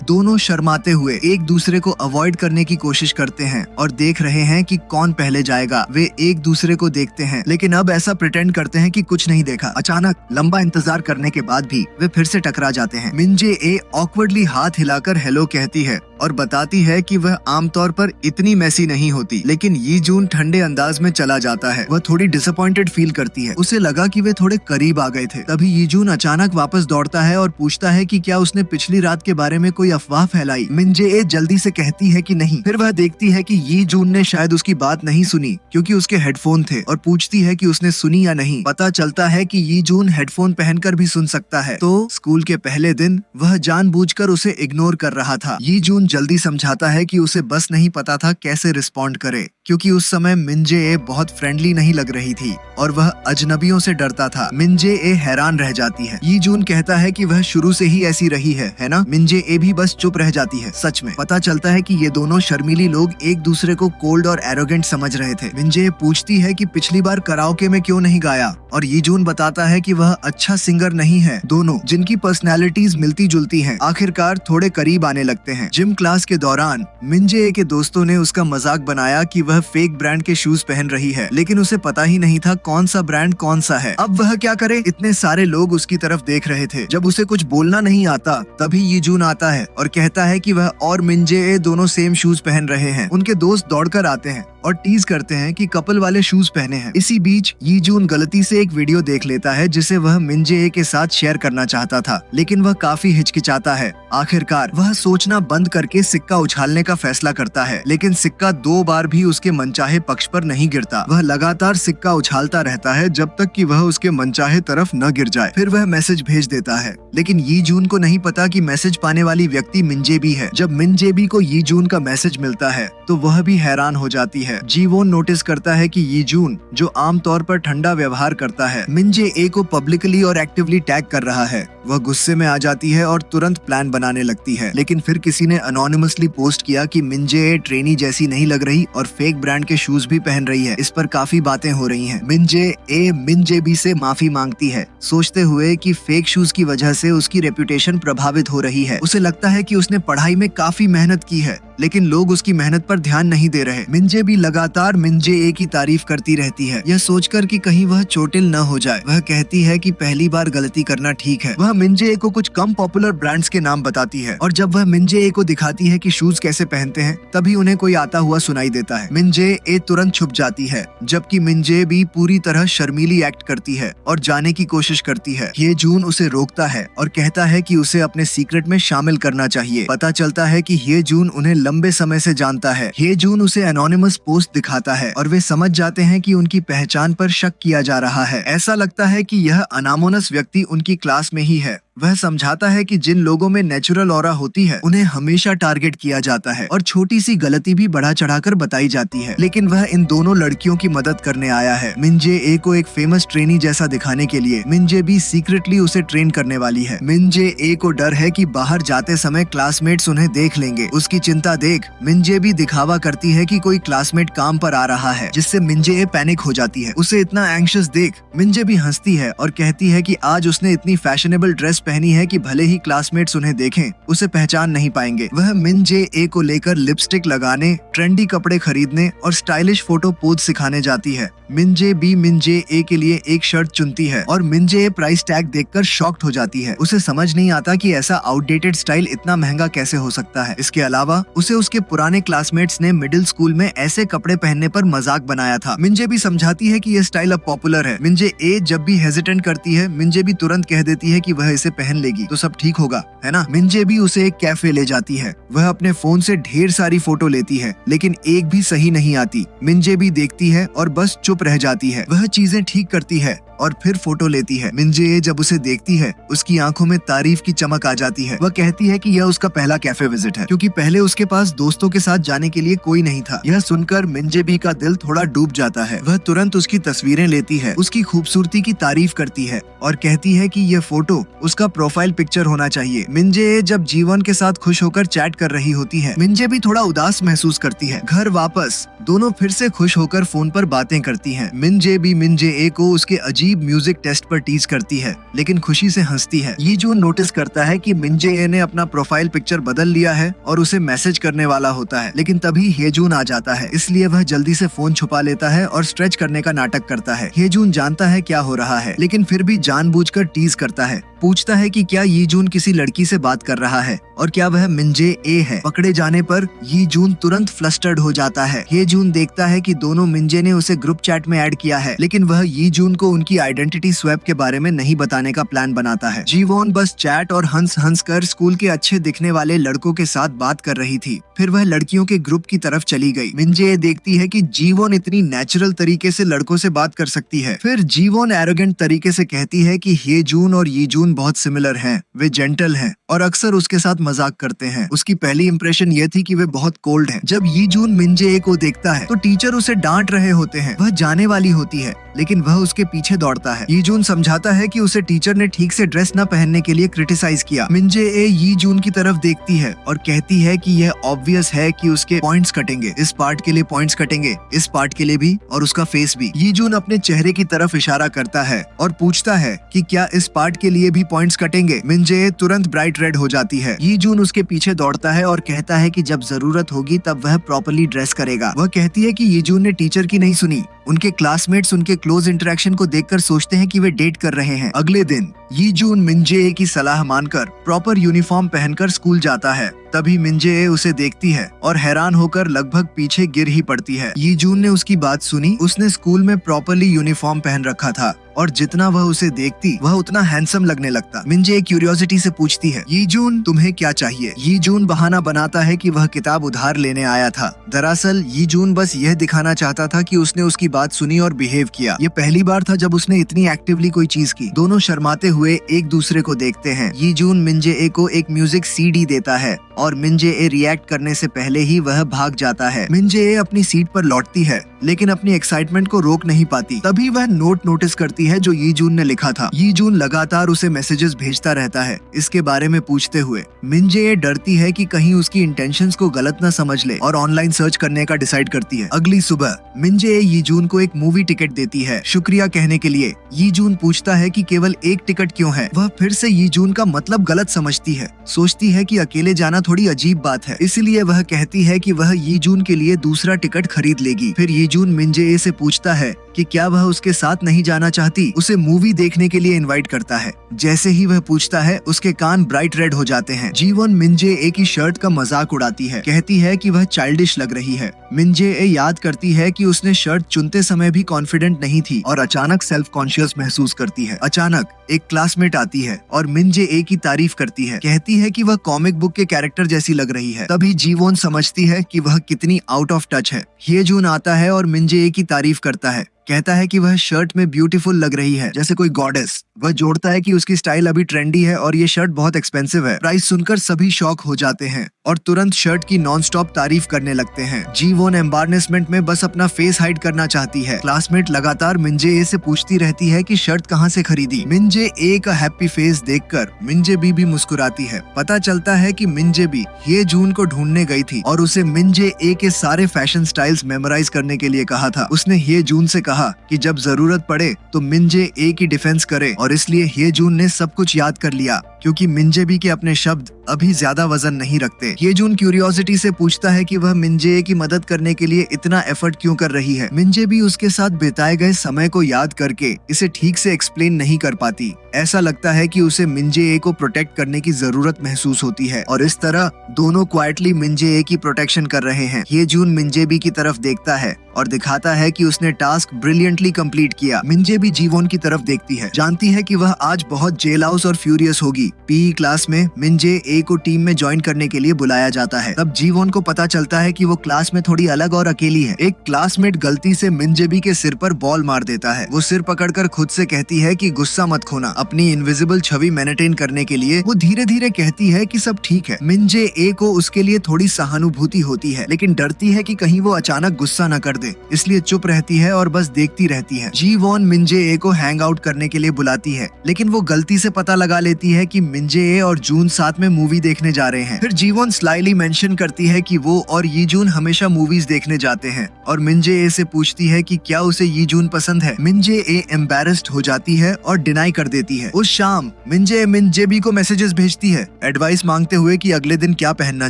दोनों शर्माते हुए एक दूसरे को अवॉइड करने की कोशिश करते हैं और देख रहे हैं कि कौन पहले जाएगा। वे एक दूसरे को देखते हैं, लेकिन अब ऐसा प्रिटेंड करते हैं कि कुछ नहीं देखा। अचानक लंबा इंतजार करने के बाद भी वे फिर से टकरा जाते हैं। मिंजे ए ऑकवर्डली हाथ हिलाकर हेलो कहती है और बताती है कि वह आमतौर पर इतनी मैसी नहीं होती, लेकिन येजून ठंडे अंदाज में चला जाता है। वह थोड़ी डिसअपॉइंटेड फील करती है। उसे लगा कि वे थोड़े करीब आ गए थे। तभी येजून अचानक वापस दौड़ता है और पूछता है कि क्या उसने पिछली रात के बारे में कोई अफवाह फैलाई। मिंजे ए जल्दी से कहती है कि नहीं। फिर वह देखती है कि येजून ने शायद उसकी बात नहीं सुनी क्योंकि उसके हेडफोन थे और पूछती है कि उसने सुनी या नहीं। पता चलता है कि येजून हेडफोन पहनकर भी सुन सकता है। तो स्कूल के पहले दिन वह जानबूझकर उसे इग्नोर कर रहा था। येजून जल्दी समझाता है कि उसे बस नहीं पता था कैसे रिस्पॉन्ड करे, क्योंकि उस समय मिंजे ए बहुत फ्रेंडली नहीं लग रही थी और वह अजनबियों से डरता था। मिंजे ए हैरान रह जाती है। येजून कहता है कि वह शुरू से ही ऐसी रही है ना। मिंजे ए भी बस चुप रह जाती है। सच में पता चलता है कि ये दोनों शर्मीली लोग एक दूसरे को कोल्ड और एरोगेंट समझ रहे थे। मिंजे ए पूछती है कि पिछली बार कराओके में क्यों नहीं गाया और येजून बताता है कि वह अच्छा सिंगर नहीं है। दोनों, जिनकी पर्सनैलिटीज मिलती जुलती हैं, आखिरकार थोड़े करीब आने लगते हैं। जिम क्लास के दौरान मिंजे ए के दोस्तों ने उसका मजाक बनाया कि वह फेक ब्रांड के शूज पहन रही है, लेकिन उसे पता ही नहीं था कौन सा ब्रांड कौन सा है। अब वह क्या करे, इतने सारे लोग उसकी तरफ देख रहे थे। जब उसे कुछ बोलना नहीं आता तभी येजून आता है और कहता है कि वह और मिंजे ए दोनों सेम शूज पहन रहे हैं। उनके दोस्त दौड़कर आते हैं और टीज करते हैं कि कपल वाले शूज पहने हैं। इसी बीच येजून गलती से एक वीडियो देख लेता है जिसे वह मिंजे ए के साथ शेयर करना चाहता था, लेकिन वह काफी हिचकिचाता है। आखिरकार वह सोचना बंद करके सिक्का उछालने का फैसला करता है, लेकिन सिक्का 2 बार भी उसके मनचाहे पक्ष पर नहीं गिरता। वह लगातार सिक्का उछालता रहता है जब तक कि वह उसके मनचाहे तरफ न गिर जाए। फिर वह मैसेज भेज देता है, लेकिन येजून को नहीं पता कि मैसेज पाने वाली व्यक्ति मिंजे बी है। जब मिंजे बी को येजून का मैसेज मिलता है तो वह भी हैरान हो जाती है है। जीवोन नोटिस करता है कि ये जून, जो आमतौर पर ठंडा व्यवहार करता है, मिंजे ए को पब्लिकली और एक्टिवली टैग कर रहा है। वह गुस्से में आ जाती है और तुरंत प्लान बनाने लगती है। लेकिन फिर किसी ने अनोनिमसली पोस्ट किया कि मिंजे ए ट्रेनी जैसी नहीं लग रही और फेक ब्रांड के शूज भी पहन रही है। इस पर काफी बातें हो रही हैं। मिंजे ए मिंजे बी से माफी मांगती है, सोचते हुए कि फेक शूज की वजह से उसकी रेपुटेशन प्रभावित हो रही है। उसे लगता है कि उसने पढ़ाई में काफी मेहनत की है, लेकिन लोग उसकी मेहनत पर ध्यान नहीं दे रहे। मिंजे भी लगातार मिंजे ए की तारीफ करती रहती है, यह सोचकर कि कहीं वह चोटिल न हो जाए। वह कहती है कि पहली बार गलती करना ठीक है। वह मिंजे ए को कुछ कम पॉपुलर ब्रांड्स के नाम बताती है और जब वह मिंजे ए को दिखाती है कि शूज कैसे पहनते हैं, तभी उन्हें कोई आता हुआ सुनाई देता है। मिंजे ए तुरंत छुप जाती है, जबकि मिंजे भी पूरी तरह शर्मीली एक्ट करती है और जाने की कोशिश करती है। ये जून उसे रोकता है और कहता है कि उसे अपने सीक्रेट में शामिल करना चाहिए। पता चलता है कि ये जून उन्हें लंबे समय से जानता है। ये जून उसे एनोनिमस पोस्ट दिखाता है और वे समझ जाते हैं कि उनकी पहचान पर शक किया जा रहा है। ऐसा लगता है कि यह अनामोनस व्यक्ति उनकी क्लास में ही है। वह समझाता है कि जिन लोगों में नेचुरल ऑरा होती है उन्हें हमेशा टारगेट किया जाता है और छोटी सी गलती भी बढ़ा चढ़ाकर बताई जाती है। लेकिन वह इन दोनों लड़कियों की मदद करने आया है। मिंजे ए को एक फेमस ट्रेनी जैसा दिखाने के लिए मिंजे भी सीक्रेटली उसे ट्रेन करने वाली है। मिंजे ए को डर है कि बाहर जाते समय क्लासमेट्स उन्हें देख लेंगे। उसकी चिंता देख मिंजे भी दिखावा करती है कि कोई क्लासमेट काम पर आ रहा है, जिससे मिंजे ए पैनिक हो जाती है। उसे इतना एंग्शियस देख मिंजे भी हंसती है और कहती है कि आज उसने इतनी फैशनेबल ड्रेस पहनी है कि भले ही क्लासमेट्स उन्हें देखें, उसे पहचान नहीं पाएंगे। वह मिंजे ए को लेकर लिपस्टिक लगाने, ट्रेंडी कपड़े खरीदने और स्टाइलिश फोटो पोज सिखाने जाती है। मिंजे भी मिंजे ए के लिए एक शर्ट चुनती है और मिंजे ए प्राइस टैग देखकर शॉक्ड हो जाती है। उसे समझ नहीं आता कि ऐसा आउटडेटेड स्टाइल इतना महंगा कैसे हो सकता है। इसके अलावा उसे उसके पुराने क्लासमेट्स ने मिडिल स्कूल में ऐसे कपड़े पहनने पर मजाक बनाया था। मिंजे भी समझाती है कि यह स्टाइल अब पॉपुलर है। मिंजे ए जब भी हेजिटेंट करती है, मिंजे भी तुरंत कह देती है कि वह इसे पहन लेगी तो सब ठीक होगा, है ना। मिंजे भी उसे एक कैफे ले जाती है। वह अपने फोन से ढेर सारी फोटो लेती है, लेकिन एक भी सही नहीं आती। मिंजे भी देखती है और बस चुप रह जाती है। वह चीजें ठीक करती है और फिर फोटो लेती है। मिंजे जब उसे देखती है, उसकी आंखों में तारीफ की चमक आ जाती है। वह कहती है कि यह उसका पहला कैफे विजिट है, क्योंकि पहले उसके पास दोस्तों के साथ जाने के लिए कोई नहीं था। यह सुनकर मिंजे भी का दिल थोड़ा डूब जाता है। वह तुरंत उसकी तस्वीरें लेती है, उसकी खूबसूरती की तारीफ करती है और कहती है कि यह फोटो उसका प्रोफाइल पिक्चर होना चाहिए। मिंजे जब जीवन के साथ खुश होकर चैट कर रही होती है, मिंजे भी थोड़ा उदास महसूस करती है। घर वापस दोनों फिर से खुश होकर फोन पर बातें करती हैं। मिंजे भी मिंजे ए को उसके अजीब म्यूजिक टेस्ट पर टीज करती है, लेकिन खुशी से हंसती है। ये जून नोटिस करता है कि मिंजे ए ने अपना प्रोफाइल पिक्चर बदल लिया है और उसे मैसेज करने वाला होता है, लेकिन तभी हेजून आ जाता है। इसलिए वह जल्दी से फोन छुपा लेता है और स्ट्रेच करने का नाटक करता है। हेजून जानता है क्या हो रहा है, लेकिन फिर भी जानबूझकर टीज करता है। पूछता है कि क्या ये जून किसी लड़की से बात कर रहा है और क्या वह मिंजे ए है। पकड़े जाने पर ये जून तुरंत फ्लस्टर्ड हो जाता है। ये जून देखता है कि दोनों मिंजे ने उसे ग्रुप चैट में ऐड किया है, लेकिन वह ये जून को उनकी आइडेंटिटी स्वैप के बारे में नहीं बताने का प्लान बनाता है। जीवोन बस चैट और हंस कर स्कूल के अच्छे दिखने वाले लड़कों के साथ बात कर रही थी। फिर वह लड़कियों के ग्रुप की तरफ चली गई। मिंजे देखती है कि जीवोन इतनी नेचुरल तरीके से लड़कों से बात कर सकती है। फिर जीवोन एरोगेंट तरीके से कहती है कि ये जून और ये जून बहुत सिमिलर हैं, वे जेंटल हैं और अक्सर उसके साथ मजाक करते हैं। उसकी पहली इंप्रेशन ये थी कि वे बहुत कोल्ड हैं। जब ये जून मिंजे को देखता है तो टीचर उसे डांट रहे होते हैं। वह जाने वाली होती है, लेकिन वह उसके पीछे दौड़ता है। ये जून समझाता है कि उसे टीचर ने ठीक से ड्रेस न पहनने के लिए क्रिटिसाइज किया। मिंजे ये जून की तरफ देखती है और कहती है कि यह ऑब्वियस है कि उसके पॉइंट्स कटेंगे, इस पार्ट के लिए पॉइंट्स कटेंगे, इस पार्ट के लिए भी और उसका फेस भी। ये जून अपने चेहरे की तरफ इशारा करता है और पूछता है कि क्या इस पार्ट के लिए भी पॉइंट्स कटेंगे। मिंजे तुरंत ब्राइट रेड हो जाती है। ये जून उसके पीछे दौड़ता है और कहता है कि जब जरूरत होगी तब वह प्रॉपर्ली ड्रेस करेगा। वह कहती है कि ये जून ने टीचर की नहीं सुनी। उनके क्लासमेट्स उनके क्लोज इंटरेक्शन को देखकर सोचते हैं कि वे डेट कर रहे हैं। अगले दिन ये जून मिंजे की सलाह मानकर प्रॉपर यूनिफॉर्म पहनकर स्कूल जाता है। तभी मिंजे उसे देखती है और हैरान होकर लगभग पीछे गिर ही पड़ती है। ये जून ने उसकी बात सुनी। उसने स्कूल में प्रॉपर्ली यूनिफॉर्म पहन रखा था और जितना वह उसे देखती वह उतना हैंडसम लगने लगता। मिंजे क्यूरियोसिटी से पूछती है, ये जून तुम्हें क्या चाहिए। ये जून बहाना बनाता है कि वह किताब उधार लेने आया था। दरअसल ये जून बस यह दिखाना चाहता था कि उसने उसकी बात सुनी और बिहेव किया। ये पहली बार था जब उसने इतनी एक्टिवली कोई चीज की। दोनों शर्माते हुए एक दूसरे को देखते हैं। ये जून मिंजे को एक म्यूजिक सीडी देता है और मिंजे ए रिएक्ट करने से पहले ही वह भाग जाता है। मिंजे ए अपनी सीट पर लौटती है लेकिन अपनी एक्साइटमेंट को रोक नहीं पाती। तभी वह नोट नोटिस करती है जो यी जून ने लिखा था। यी जून लगातार उसे मैसेजेस भेजता रहता है इसके बारे में पूछते हुए। मिंजे ए डरती है कि कहीं उसकी इंटेंशंस को गलत न समझ ले और ऑनलाइन सर्च करने का डिसाइड करती है। अगली सुबह मिंजे ए यी जून को एक मूवी टिकट देती है शुक्रिया कहने के लिए। यी जून पूछता है कि केवल एक टिकट क्यों है। वह फिर से यी जून का मतलब गलत समझती है, सोचती है कि अकेले जाना थोड़ी अजीब बात है, इसलिए वह कहती है कि वह यी जून के लिए दूसरा टिकट खरीद लेगी। फिर यी जून मिंजे ए से पूछता है कि क्या वह उसके साथ नहीं जाना चाहती, उसे मूवी देखने के लिए इनवाइट करता है। जैसे ही वह पूछता है उसके कान ब्राइट रेड हो जाते हैं। जीवोन मिंजे ए की शर्ट का मजाक उड़ाती है, कहती है कि वह चाइल्डिश लग रही है। मिंजे ए याद करती है कि उसने शर्ट चुनते समय भी कॉन्फिडेंट नहीं थी और अचानक सेल्फ कॉन्शियस महसूस करती है। अचानक एक क्लासमेट आती है और मिंजे ए की तारीफ करती है, कहती है कि वह कॉमिक बुक के कैरेक्टर जैसी लग रही है। तभी जीवोन समझती है कि वह कितनी आउट ऑफ टच है। ये जून आता है और मिंजे ए की तारीफ करता है, कहता है कि वह शर्ट में ब्यूटीफुल लग रही है जैसे कोई गॉडेस। वह जोड़ता है कि उसकी स्टाइल अभी ट्रेंडी है और ये शर्ट बहुत एक्सपेंसिव है। प्राइस सुनकर सभी शॉक हो जाते हैं और तुरंत शर्ट की नॉनस्टॉप तारीफ करने लगते हैं। जीवोन एम्बारनेसमेंट में बस अपना फेस हाइड करना चाहती है। क्लासमेट लगातार मिंजे ए से पूछती रहती है कि शर्ट कहाँ से खरीदी। मिंजे ए का हैप्पी फेस देखकर मिंजे बी भी मुस्कुराती है। पता चलता है कि मिंजे बी ये जून को ढूंढने गई थी और उसे मिंजे ए के सारे फैशन स्टाइल्स मेमोराइज करने के लिए कहा था। उसने ये जून से कहा कि जब जरूरत पड़े तो मिंजे ए की डिफेंस करे और इसलिए ये जून ने सब कुछ याद कर लिया क्योंकि मिंजे बी के अपने शब्द अभी ज्यादा वजन नहीं रखते। ये जून क्यूरियोसिटी से पूछता है कि वह मिंजे ए की मदद करने के लिए इतना एफर्ट क्यों कर रही है। मिंजे बी उसके साथ बिताए गए समय को याद करके इसे ठीक से एक्सप्लेन नहीं कर पाती। ऐसा लगता है कि उसे मिंजे ए को प्रोटेक्ट करने की जरूरत महसूस होती है और इस तरह दोनों क्वाइटली मिंजे ए की प्रोटेक्शन कर रहे हैं। ये जून मिंजे बी की तरफ देखता है और दिखाता है कि उसने टास्क ब्रिलियंटली कंप्लीट किया। मिंजे बी जीवोन की तरफ देखती है, जानती है कि वह आज बहुत जेलहाउस और फ्यूरियस होगी। पीई क्लास में मिंजे ए को टीम में ज्वाइन करने के लिए बुलाया जाता है। तब जीवोन को पता चलता है कि वो क्लास में थोड़ी अलग और अकेली है। एक क्लासमेट गलती से मिंजे बी के सिर पर बॉल मार देता है। वो सिर पकड़कर खुद से कहती है कि गुस्सा मत खोना। अपनी इनविजिबल छवि मेंटेन करने के लिए वो धीरे धीरे कहती है कि सब ठीक है। मिंजे ए को उसके लिए थोड़ी सहानुभूति होती है लेकिन डरती है कि कहीं वो अचानक गुस्सा न कर दे, इसलिए चुप रहती है और बस देखती रहती है। जीवोन मिंजे ए को हैंग आउट करने के लिए बुलाती है लेकिन वो गलती से पता लगा लेती है कि मिंजे ए और जून साथ में मूवी देखने जा रहे हैं। फिर जीवोन स्लाइली मेंशन करती है कि वो और यी जून हमेशा मूवीज देखने जाते हैं और मिंजे ए से पूछती है कि क्या उसे यी जून पसंद है। मिंजे ए एम्बैरेस्ड हो जाती है और डिनाई कर देती है। उस शाम मिंजे बी को मैसेजेस भेजती है एडवाइस मांगते हुए कि अगले दिन क्या पहनना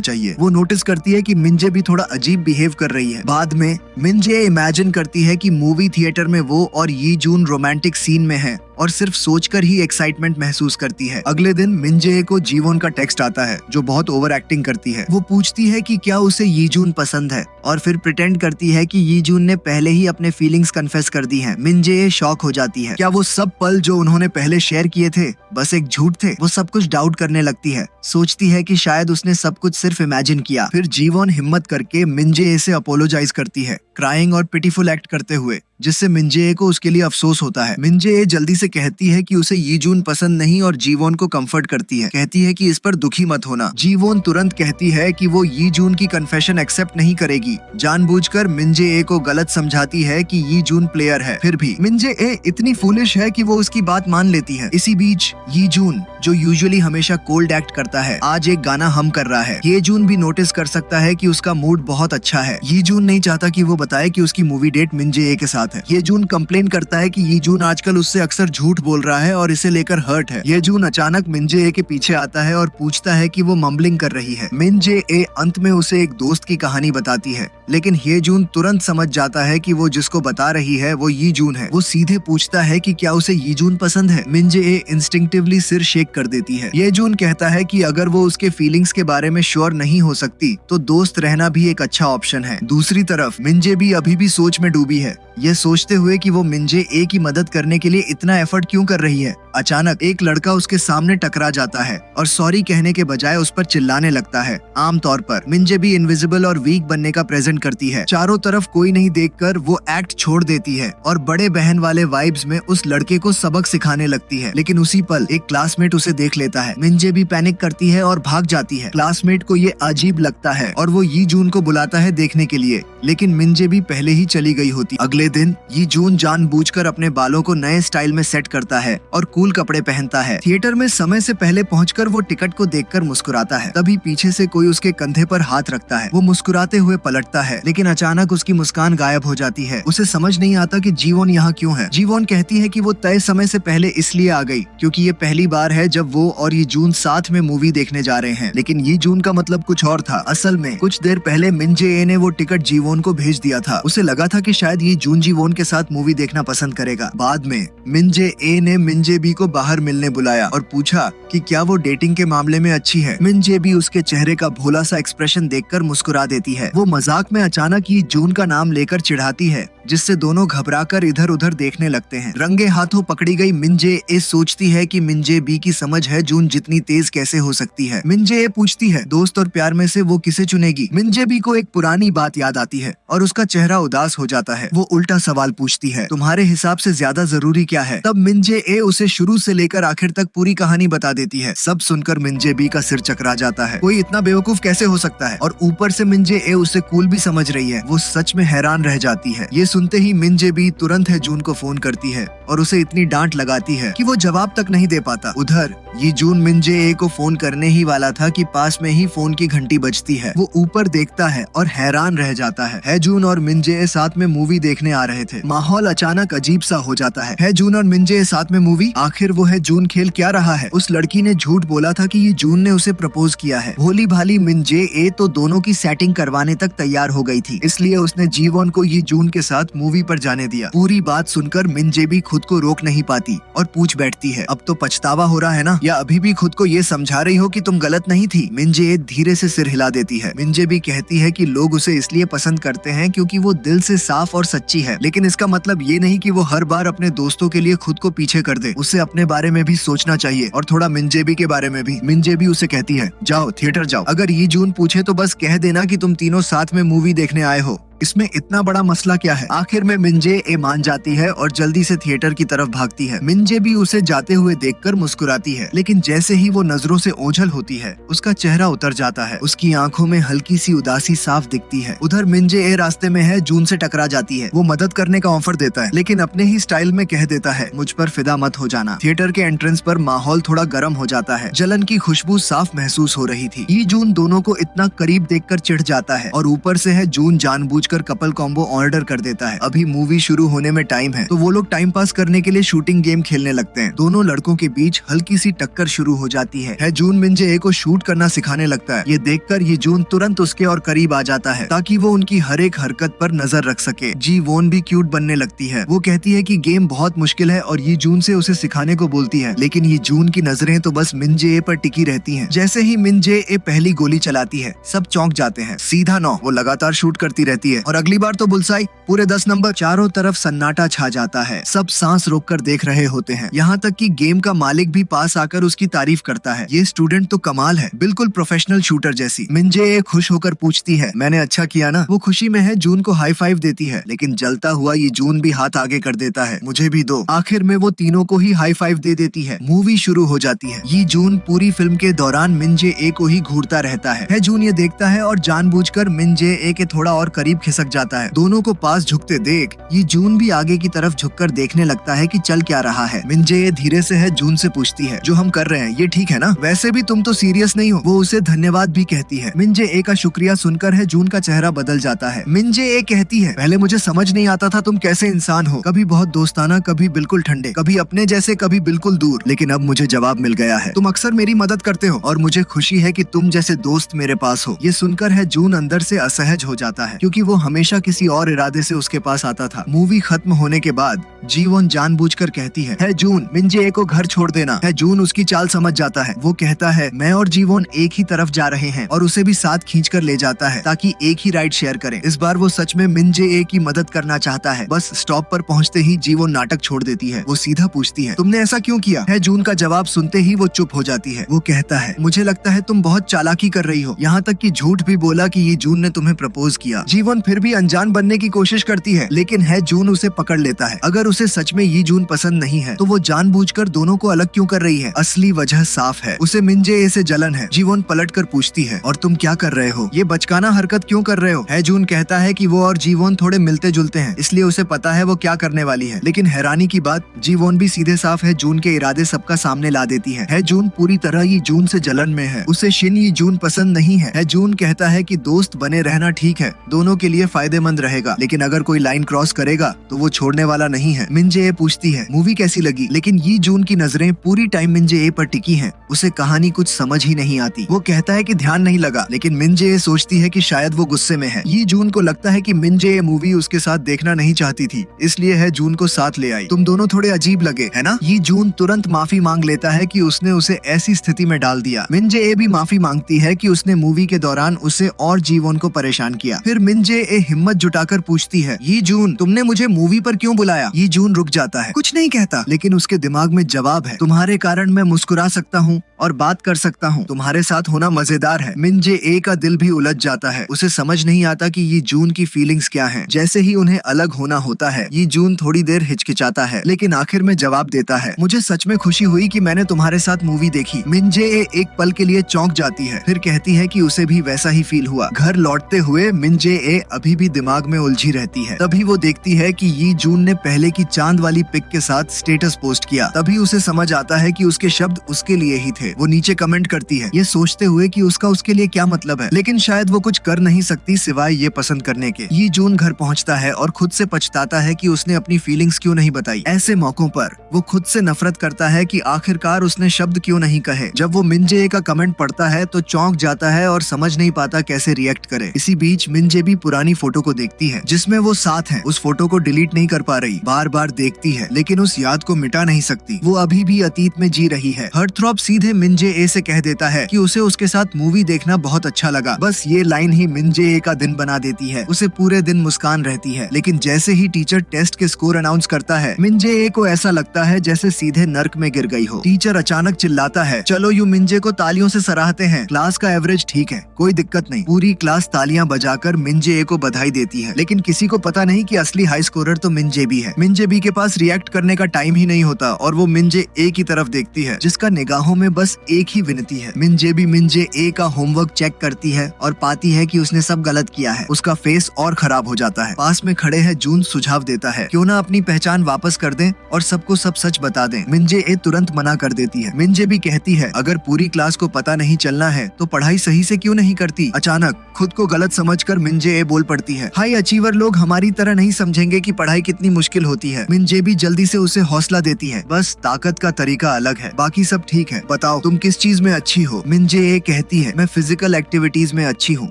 चाहिए। वो नोटिस करती है कि मिंजे बी थोड़ा अजीब बिहेव कर रही है। बाद में मिंजे इमेजिन करती है कि मूवी थिएटर में वो और यी जून रोमांटिक सीन में है और सिर्फ सोचकर ही एक्साइटमेंट महसूस करती है। अगले दिन मिंजे को जीवोन का टेक्स्ट आता है जो बहुत ओवर एक्टिंग करती है। वो पूछती है कि क्या उसे यी जून पसंद है और फिर प्रिटेंड करती है कि यी जून ने पहले ही अपने फीलिंग्स कन्फेस कर दी हैं। मिंजे शॉक हो जाती है। क्या वो सब पल जो उन्होंने पहले शेयर किए थे बस एक झूठ थे? वो सब कुछ डाउट करने लगती है, सोचती है कि शायद उसने सब कुछ सिर्फ इमेजिन किया। फिर जीवोन हिम्मत करके मिंजे से अपोलोजाइज करती है, क्राइंग और पिटीफुल एक्ट करते हुए, जिससे मिंजे को उसके लिए अफसोस होता है। मिंजे जल्दी से कहती है कि उसे यी जून पसंद नहीं और जीवोन को कंफर्ट करती है, कहती है कि इस पर दुखी मत होना। जीवोन तुरंत कहती है कि वो यी जून की कन्फेशन एक्सेप्ट नहीं करेगी। जानबूझकर मिंजे को गलत समझाती है कि यी जून प्लेयर है। फिर भी मिंजे इतनी फूलिश है कि वो उसकी बात मान लेती है। इसी बीच यी जून, जो यूजुअली हमेशा कोल्ड एक्ट करता है, आज एक गाना हम कर रहा है। ये जून भी नोटिस कर सकता है कि उसका मूड बहुत अच्छा है। यी जून नहीं चाहता कि वो बताए कि उसकी मूवी डेट मिंजे के साथ है। ये जून कंप्लेन करता है कि यी जून आजकल उससे अक्सर झूठ बोल रहा है और इसे लेकर हर्ट है। ये जून अचानक मिंजे के पीछे आता है और पूछता है कि वो मम्बलिंग कर रही है। मिंजे अंत में उसे एक दोस्त की कहानी बताती है, लेकिन ये जून तुरंत समझ जाता है कि वो जिसको बता रही है वो यी जून है। वो सीधे पूछता है कि क्या उसे यी जून पसंद है। मिंजे इंस्टिंक्टिवली सिर शेक कर देती है। ये जून कहता है कि अगर वो उसके फीलिंग्स के बारे में श्योर नहीं हो सकती तो दोस्त रहना भी एक अच्छा ऑप्शन है। दूसरी तरफ मिंजे भी अभी भी सोच में डूबी है, ये सोचते हुए कि वो मिंजे की मदद करने के लिए इतना एफर्ट क्यों कर रही है। अचानक एक लड़का उसके सामने टकरा जाता है और सॉरी कहने के बजाय उस पर चिल्लाने लगता है। आमतौर पर मिंजे भी इनविजिबल और वीक बनने का प्रेजेंट करती है। चारों तरफ कोई नहीं देखकर वो एक्ट छोड़ देती है और बड़े बहन वाले वाइब्स में उस लड़के को सबक सिखाने लगती है। लेकिन उसी पल एक क्लासमेट उसे देख लेता है। मिंजे भी पैनिक करती है और भाग जाती है। क्लासमेट को ये अजीब लगता है और वो यी जून को बुलाता है देखने के लिए, लेकिन मिंजे भी पहले ही चली गई होती। अगले दिन यी जून जानबूझकर अपने बालों को नए स्टाइल में सेट करता है और कूल कपड़े पहनता है। थिएटर में समय से पहले पहुंचकर वो टिकट को देखकर मुस्कुराता है। तभी पीछे से कोई उसके कंधे पर हाथ रखता है। वो मुस्कुराते हुए पलटता है, लेकिन अचानक उसकी मुस्कान गायब हो जाती है। उसे समझ नहीं आता कि जीवोन यहाँ क्यों है। जीवोन कहती है कि वो तय समय से पहले इसलिए आ गई क्योंकि ये पहली बार है जब वो और ये जून साथ में मूवी देखने जा रहे हैं। लेकिन ये जून का मतलब कुछ और था। असल में कुछ देर पहले मिंजे ए ने वो टिकट जीवोन को भेज दिया था। उसे लगा था कि शायद ये जून जीवोन के साथ मूवी देखना पसंद करेगा। बाद में मिंजे ए ने मिंजे बी को बाहर मिलने बुलाया और पूछा कि क्या वो डेटिंग के मामले में अच्छी है। मिंजे बी उसके चेहरे का भोला सा एक्सप्रेशन देखकर मुस्कुरा देती है। वो मजाक में अचानक ये जून का नाम लेकर चिढ़ाती है, जिससे दोनों घबराकर इधर उधर देखने लगते हैं। रंगे हाथों पकड़ी गई मिंजे ए सोचती है कि मिंजे बी की समझ है जून जितनी तेज कैसे हो सकती है। मिंजे ए पूछती है दोस्त और प्यार में से वो किसे चुनेगी। मिंजे बी को एक पुरानी बात याद आती है और उसका चेहरा उदास हो जाता है। वो उल्टा सवाल पूछती है, तुम्हारे हिसाब से ज्यादा जरूरी क्या है। तब मिंजे ए उसे शुरू से लेकर आखिर तक पूरी कहानी बता देती है। सब सुनकर मिंजे बी का सिर चकरा जाता है। कोई इतना बेवकूफ कैसे हो सकता है, और ऊपर से मिंजे ए उसे कूल भी समझ रही है। वो सच में हैरान रह जाती है। ये सुनते ही मिंजे बी तुरंत है जून को फोन करती है और उसे इतनी डांट लगाती है कि वो जवाब तक नहीं दे पाता। उधर ये जून मिंजे ए को फोन करने ही वाला था कि पास में ही फोन की घंटी बजती है। वो ऊपर देखता है और हैरान रह जाता है जून और मिंजे ए साथ में मूवी देखने आ रहे थे। माहौल अचानक अजीब सा हो जाता है जून और मिंजे ए साथ में मूवी। आखिर वो है जून खेल क्या रहा है। उस लड़की ने झूठ बोला था कि ये जून ने उसे प्रपोज किया है। भोली भाली मिंजे ए तो दोनों की सेटिंग करवाने तक तैयार हो गई थी, इसलिए उसने जीवोन को ये जून के साथ मूवी पर जाने दिया। पूरी बात सुनकर मिंजे भी खुद को रोक नहीं पाती और पूछ बैठती है, अब तो पछतावा हो रहा है ना, या अभी भी खुद को ये समझा रही हो कि तुम गलत नहीं थी। मिंजे धीरे से सिर हिला देती है। मिंजे भी कहती है कि लोग उसे इसलिए पसंद करते हैं क्योंकि वो दिल से साफ और सच्ची है, लेकिन इसका मतलब ये नहीं कि वो हर बार अपने दोस्तों के लिए खुद को पीछे कर दे। उसे अपने बारे में भी सोचना चाहिए और थोड़ा मिंजेबी के बारे में भी। मिंजेबी उसे कहती है, जाओ थिएटर जाओ। अगर ये जून पूछे तो बस कह देना कि तुम तीनों साथ में मूवी देखने आए हो। इसमें इतना बड़ा मसला क्या है। आखिर में मिंजे ए मान जाती है और जल्दी से थिएटर की तरफ भागती है। मिंजे भी उसे जाते हुए देखकर मुस्कुराती है, लेकिन जैसे ही वो नजरों से ओझल होती है उसका चेहरा उतर जाता है। उसकी आंखों में हल्की सी उदासी साफ दिखती है। उधर मिंजे ए रास्ते में है जून से टकरा जाती है। वो मदद करने का ऑफर देता है, लेकिन अपने ही स्टाइल में कह देता है, मुझ पर फिदा मत हो जाना। थिएटर के एंट्रेंस पर माहौल थोड़ा गर्म हो जाता है। जलन की खुशबू साफ महसूस हो रही थी। ये जून दोनों को इतना करीब देखकर चिढ़ जाता है और ऊपर से है जून जानबूझकर कपल कॉम्बो ऑर्डर कर देता है। अभी मूवी शुरू होने में टाइम है, तो वो लोग टाइम पास करने के लिए शूटिंग गेम खेलने लगते हैं। दोनों लड़कों के बीच हल्की सी टक्कर शुरू हो जाती है जून मिंजे ए को शूट करना सिखाने लगता है। ये देखकर ये जून तुरंत उसके और करीब आ जाता है ताकि वो उनकी हर एक हरकत पर नजर रख सके। जी वोन भी क्यूट बनने लगती है। वो कहती है कि गेम बहुत मुश्किल है और ये जून से उसे सिखाने को बोलती है, लेकिन ये जून की नजरें तो बस मिंजे ए पर टिकी रहती हैं। जैसे ही मिंजे ए पहली गोली चलाती है सब चौंक जाते हैं। सीधा 9 वो लगातार शूट करती रहती है और अगली बार तो बुलसाई पूरे 10 नंबर। चारों तरफ सन्नाटा छा जाता है। सब सांस रोककर देख रहे होते हैं। यहाँ तक कि गेम का मालिक भी पास आकर उसकी तारीफ करता है। ये स्टूडेंट तो कमाल है, बिल्कुल प्रोफेशनल शूटर जैसी। मिंजे ए खुश होकर पूछती है, मैंने अच्छा किया ना। वो खुशी में है जून को हाई फाइव देती है, लेकिन जलता हुआ ये जून भी हाथ आगे कर देता है, मुझे भी दो। आखिर में वो तीनों को ही हाई फाइव दे देती है। मूवी शुरू हो जाती है। ये जून पूरी फिल्म के दौरान मिंजे ए को ही घूरता रहता है जून ये देखता है और जानबूझकर मिंजे ए के थोड़ा और करीब खिसक जाता है। दोनों को पास झुकते देख ये जून भी आगे की तरफ झुककर देखने लगता है कि चल क्या रहा है। मिंजे ए धीरे से है जून से पूछती है, जो हम कर रहे हैं ये ठीक है ना? वैसे भी तुम तो सीरियस नहीं हो। वो उसे धन्यवाद भी कहती है। मिंजे ए का शुक्रिया सुनकर है जून का चेहरा बदल जाता है। मिंजे ए कहती है, पहले मुझे समझ नहीं आता था तुम कैसे इंसान हो, कभी बहुत दोस्ताना, कभी बिल्कुल ठंडे, कभी अपने जैसे, कभी बिल्कुल दूर, लेकिन अब मुझे जवाब मिल गया है। तुम अक्सर मेरी मदद करते हो और मुझे खुशी है कि तुम जैसे दोस्त मेरे पास हो। ये सुनकर है जून अंदर से असहज हो जाता है, क्योंकि वो हमेशा किसी और इरादे से उसके पास आता था। मूवी खत्म होने के बाद जीवोन जानबूझकर कहती है जून, मिंजे को घर छोड़ देना। है जून उसकी चाल समझ जाता है। वो कहता है मैं और जीवोन एक ही तरफ जा रहे हैं और उसे भी साथ खींचकर ले जाता है ताकि एक ही राइड शेयर करें। इस बार वो सच में मिंजे की मदद करना चाहता है। बस स्टॉप पर पहुंचते ही जीवोन नाटक छोड़ देती है। वो सीधा पूछती है तुमने ऐसा क्यों किया? है जून का जवाब सुनते ही वो चुप हो जाती है। वो कहता है मुझे लगता है तुम बहुत चालाकी कर रही हो, यहाँ तक कि झूठ भी बोला कि ये जून ने तुम्हें प्रपोज किया। जीवन फिर भी अनजान बनने की कोशिश करती है, लेकिन है जून उसे पकड़ लेता है। अगर उसे सच में ये जून पसंद नहीं है तो वो जानबूझकर दोनों को अलग क्यों कर रही है? असली वजह साफ है, उसे मिंजे से जलन है। जीवन पलट कर पूछती है और तुम क्या कर रहे हो? ये बचकाना हरकत क्यों कर रहे हो? है जून कहता है कि वो और जीवन थोड़े मिलते जुलते हैं, इसलिए उसे पता है वो क्या करने वाली है। लेकिन हैरानी की बात, जीवन भी सीधे साफ है जून के इरादे सबका सामने ला देती है जून पूरी तरह ये जून से जलन में है। उसे शिन ये जून पसंद नहीं है। जून कहता है कि दोस्त बने रहना ठीक है, दोनों के लिए फायदेमंद रहेगा, लेकिन अगर कोई लाइन क्रॉस करेगा तो वो छोड़ने वाला नहीं है। मिंजे पूछती है मूवी कैसी लगी, लेकिन ये जून की नजरें पूरी टाइम मिंजे पर टिकी हैं। उसे कहानी कुछ समझ ही नहीं आती। वो कहता है कि ध्यान नहीं लगा, लेकिन मिंजे सोचती है कि शायद वो गुस्से में है। ये जून को लगता है कि मिंजे मूवी उसके साथ देखना नहीं चाहती थी, इसलिए है जून को साथ ले आई। तुम दोनों थोड़े अजीब लगे, है ना? ये जून तुरंत माफी मांग लेता है कि उसने उसे ऐसी स्थिति में डाल दिया। मिंजे भी माफी मांगती है कि उसने मूवी के दौरान उसे और जीवन को परेशान किया। फिर मिंजे हिम्मत जुटाकर पूछती है ये जून, तुमने मुझे मूवी पर क्यों बुलाया? ये जून रुक जाता है, कुछ नहीं कहता, लेकिन उसके दिमाग में जवाब है तुम्हारे कारण मैं मुस्कुरा सकता हूँ और बात कर सकता हूँ, तुम्हारे साथ होना मजेदार है। मिंजे का दिल भी उलझ जाता है। उसे समझ नहीं आता कि ये जून की फीलिंग्स क्या हैं। जैसे ही उन्हें अलग होना होता है, ये जून थोड़ी देर हिचकिचाता है, लेकिन आखिर में जवाब देता है मुझे सच में खुशी हुई कि मैंने तुम्हारे साथ मूवी देखी। मिंजे एक पल के लिए चौंक जाती है, फिर कहती है कि उसे भी वैसा ही फील हुआ। घर लौटते हुए मिंजे अभी भी दिमाग में उलझी रहती है। तभी वो देखती है कि ये जून ने पहले की चांद वाली पिक के साथ स्टेटस पोस्ट किया। तभी उसे समझ आता है कि उसके शब्द उसके लिए ही थे। वो नीचे कमेंट करती है, ये सोचते हुए कि उसका उसके लिए क्या मतलब है, लेकिन शायद वो कुछ कर नहीं सकती सिवाय ये पसंद करने के। ये जून घर पहुंचता है और खुद से पछताता है कि उसने अपनी फीलिंग्स क्यों नहीं बताई। ऐसे मौकों पर वो खुद से नफरत करता है कि आखिरकार उसने शब्द क्यों नहीं कहे। जब वो मिंजे का कमेंट पढ़ता है तो चौंक जाता है और समझ नहीं पाता कैसे रिएक्ट करे। इसी बीच मिंजे भी पुरानी फोटो को देखती है जिसमें वो साथ है। उस फोटो को डिलीट नहीं कर पा रही, बार बार देखती है, लेकिन उस याद को मिटा नहीं सकती। वो अभी भी अतीत में जी रही है। हर्थरॉप सीधे मिंजे से कह देता है कि उसे उसके साथ मूवी देखना बहुत अच्छा लगा। बस ये लाइन ही मिंजे का दिन बना देती है। उसे पूरे दिन मुस्कान रहती है, लेकिन जैसे ही टीचर टेस्ट के स्कोर अनाउंस करता है, मिंजे को ऐसा लगता है जैसे सीधे नर्क में गिर गई हो। टीचर अचानक चिल्लाता है चलो यू मिंजे को तालियों से सराहते हैं, क्लास का एवरेज ठीक है, कोई दिक्कत नहीं। पूरी क्लास तालियां बजाकर मिंजे को बधाई देती है, लेकिन किसी को पता नहीं कि असली हाई स्कोरर तो मिंजे भी है। मिंजे बी के पास रिएक्ट करने का टाइम ही नहीं होता और वो मिंजे की तरफ देखती है जिसका निगाहों में बस एक ही विनती है। मिंजे भी मिंजे का होमवर्क चेक करती है और पाती है कि उसने सब गलत किया है। उसका फेस और खराब हो जाता है। पास में खड़े है जून सुझाव देता है क्यों ना अपनी पहचान वापस कर दें और सबको सब सच बता दें। मिंजे तुरंत मना कर देती है। मिंजे भी कहती है अगर पूरी क्लास को पता नहीं चलना है तो पढ़ाई सही से क्यों नहीं करती। अचानक खुद को गलत समझकर मिंजे बोल पड़ती है हाई अचीवर लोग हमारी तरह नहीं समझेंगे कि पढ़ाई कितनी मुश्किल होती है। मिंजे भी जल्दी से उसे हौसला देती है, बस ताकत का तरीका अलग है, बाकी सब ठीक है, बताओ तुम किस चीज में अच्छी हो। मिंजे कहती है मैं फिजिकल एक्टिविटीज में अच्छी हूँ।